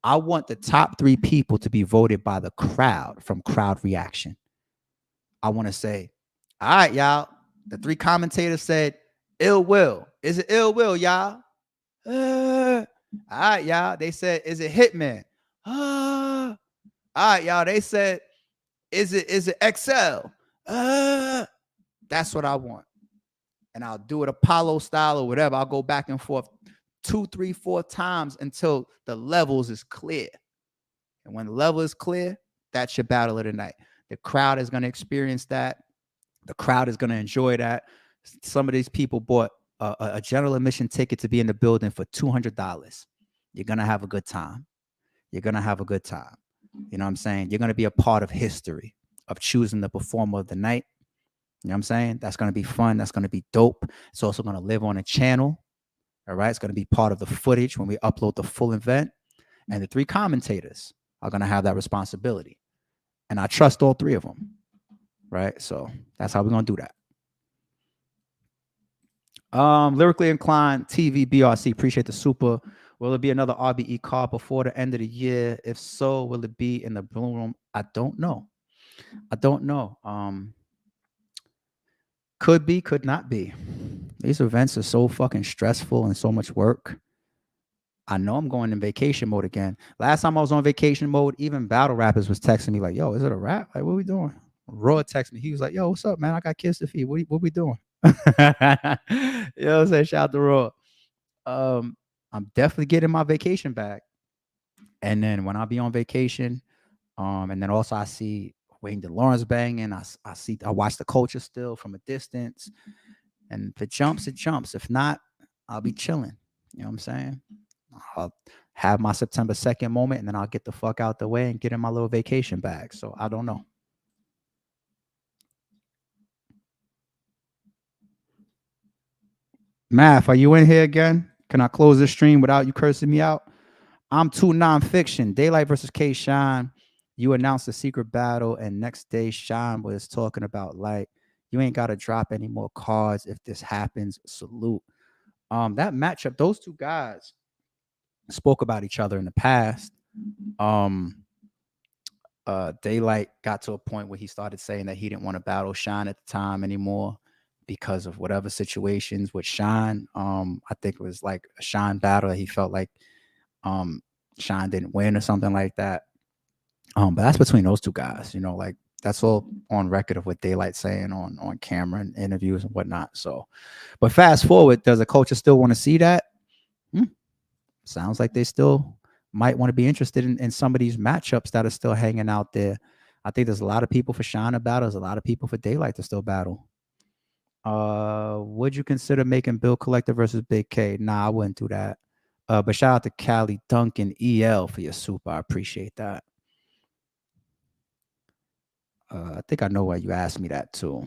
I want the top 3 people to be voted by the crowd from crowd reaction. I want to say, all right, y'all. The 3 commentators said, Ill Will. Is it Ill Will, y'all? All right, y'all. They said, is it Hitman? All right, y'all. They said, is it XL? That's what I want. And I'll do it Apollo style or whatever. I'll go back and forth 2, 3, 4 times until the levels is clear. And when the level is clear, that's your battle of the night. The crowd is going to experience that. The crowd is going to enjoy that. Some of these people bought a general admission ticket to be in the building for $200. You're going to have a good time. You're going to have a good time. You know what I'm saying? You're going to be a part of history of choosing the performer of the night. You know what I'm saying? That's going to be fun. That's going to be dope. It's also going to live on a channel. All right. It's going to be part of the footage when we upload the full event. And the 3 commentators are going to have that responsibility. And I trust all 3 of them. Right. So that's how we're going to do that. Lyrically Inclined TV BRC. Appreciate the super. Will it be another RBE card before the end of the year? If so, will it be in the Bloom Room? I don't know. Could be, could not be. These events are so fucking stressful and so much work. I know I'm going in vacation mode again. Last time I was on vacation mode, even battle rappers was texting me like, yo, is it a rap? Like, what are we doing? Raw texted me. He was like, yo, what's up, man? I got kids to feed. What we doing? You know what I'm saying? Shout out to Raw. I'm definitely getting my vacation back. And then when I be on vacation, and then also I see Wayne DeLawrence banging. I watch the culture still from a distance. And if it jumps, it jumps. If not, I'll be chilling. You know what I'm saying? I'll have my September 2nd moment, and then I'll get the fuck out the way and get in my little vacation bag. So I don't know. Math, are you in here again? Can I close this stream without you cursing me out? I'm too nonfiction. Daylight versus K Shine. You announced the secret battle, and next day Shine was talking about light. You ain't got to drop any more cards if this happens. Salute. That matchup, those 2 guys spoke about each other in the past. Daylight got to a point where he started saying that he didn't want to battle Shine at the time anymore because of whatever situations with Shine. I think it was like a Shine battle. He felt like Shine didn't win or something like that. But that's between those 2 guys, you know, like that's all on record of what Daylight saying on camera and interviews and whatnot. So, but fast forward, does the culture still want to see that? Sounds like they still might want to be interested in some of these matchups that are still hanging out there. I think there's a lot of people for Shine to battle. There's a lot of people for Daylight to still battle. Would you consider making Bill Collector versus Big K? Nah, I wouldn't do that. But shout out to Cali Duncan EL for your super. I appreciate that. I think I know why you asked me that too.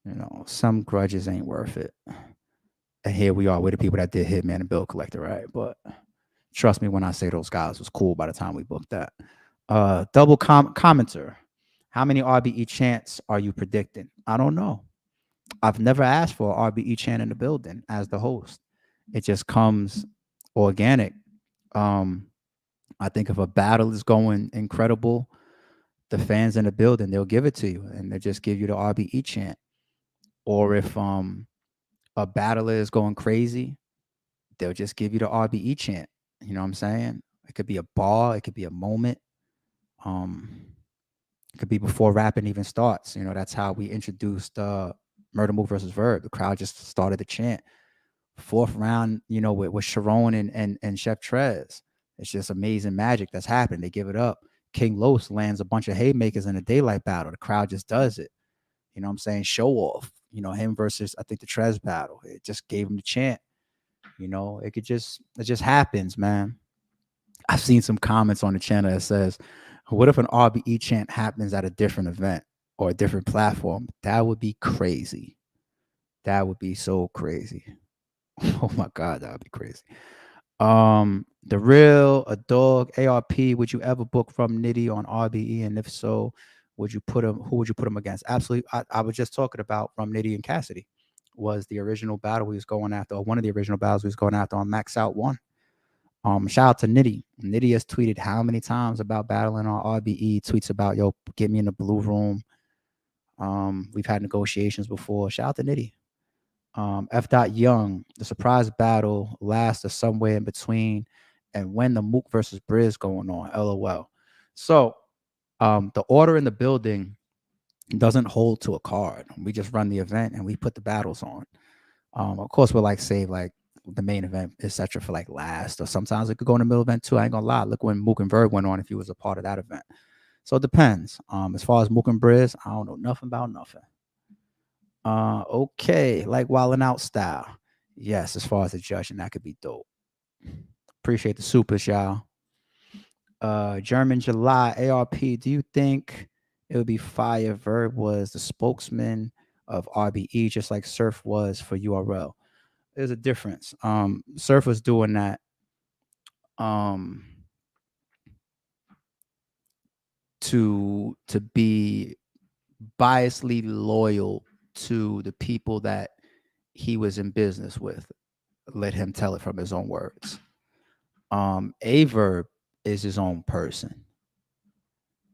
You know, some grudges ain't worth it. And here we are with the people that did Hitman and Bill Collector, right? But trust me when I say those guys was cool by the time we booked that. Double commenter. How many RBE chants are you predicting? I don't know. I've never asked for an RBE chant in the building as the host. It just comes organic. I think if a battle is going incredible, the fans in the building, they'll give it to you and they'll just give you the RBE chant. Or if a battler is going crazy, they'll just give you the RBE chant. You know what I'm saying? It could be a bar, it could be a moment. It could be before rapping even starts. You know, that's how we introduced Murder Move versus Verb. The crowd just started the chant. 4th round, you know, with Sharon and Chef Trez. It's just amazing magic that's happened. They give it up. King Los lands a bunch of haymakers in a Daylight battle. The crowd just does it. You know what I'm saying? Show off. You know, him versus, I think, the Trez battle. It just gave him the chant. You know, it just happens, man. I've seen some comments on the channel that says, what if an RBE chant happens at a different event or a different platform? That would be crazy. That would be so crazy. Oh my God, that would be crazy. The Real, a dog, ARP, would you ever book from Nitty on RBE? And if so, would you put him, who would you put him against? Absolutely. I was just talking about from Nitty and Cassidy was the original battle he was going after, or one of the original battles he was going after on Max Out 1. Shout out to Nitty. Nitty has tweeted how many times about battling on RBE, tweets about, yo, get me in the blue room. We've had negotiations before. Shout out to Nitty. F. Young, the surprise battle lasts or somewhere in between, and when the Mook versus Briz going on, LOL. So the order in the building doesn't hold to a card. We just run the event and we put the battles on. Of course, we'll like save like the main event, etc., for like last, or sometimes it could go in the middle event too. I ain't gonna lie. Look when Mook and Verb went on if he was a part of that event. So it depends. As far as Mook and Briz, I don't know nothing about nothing. Okay, like Wildin' Out style. Yes, as far as the judging, that could be dope. Appreciate the supers, y'all. German July, ARP, do you think it would be fire if Verb was the spokesman of RBE, just like Surf was for URL? There's a difference. Surf was doing that to be biasly loyal to the people that he was in business with. Let him tell it from his own words. Averb is his own person.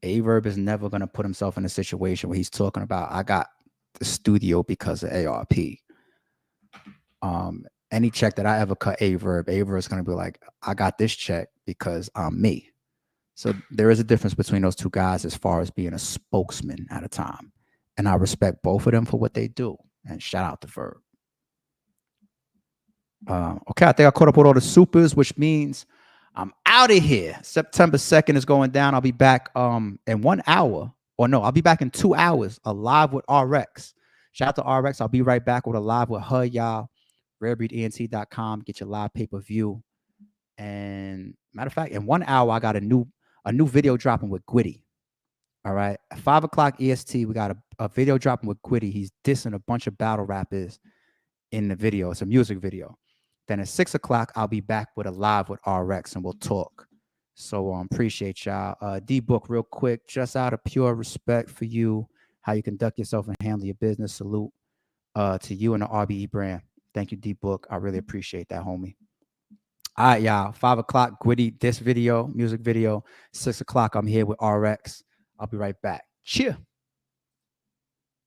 Averb is never going to put himself in a situation where he's talking about, I got the studio because of ARP. Any check that I ever cut Averb is going to be like, I got this check because I'm me. So there is a difference between those two guys as far as being a spokesman at a time. And I respect both of them for what they do. And shout out to Verb. Okay, I think I caught up with all the supers, which means I'm out of here. September 2nd is going down. I'll be back in 1 hour. Or no, I'll be back in 2 hours, a live with RX. Shout out to RX. I'll be right back with a live with her, y'all. RareBreedENT.com. Get your live pay-per-view. And matter of fact, in 1 hour, I got a new video dropping with Gwitty. All right. At 5 o'clock EST, we got a video dropping with Gwitty. He's dissing a bunch of battle rappers in the video. It's a music video. Then at 6 o'clock, I'll be back with a live with RX and we'll talk. So appreciate y'all. D-Book, real quick, just out of pure respect for you, how you conduct yourself and handle your business. Salute to you and the RBE brand. Thank you, D-Book. I really appreciate that, homie. All right, y'all. 5 o'clock, Gwitty, this video, music video. 6 o'clock, I'm here with RX. I'll be right back. Cheer.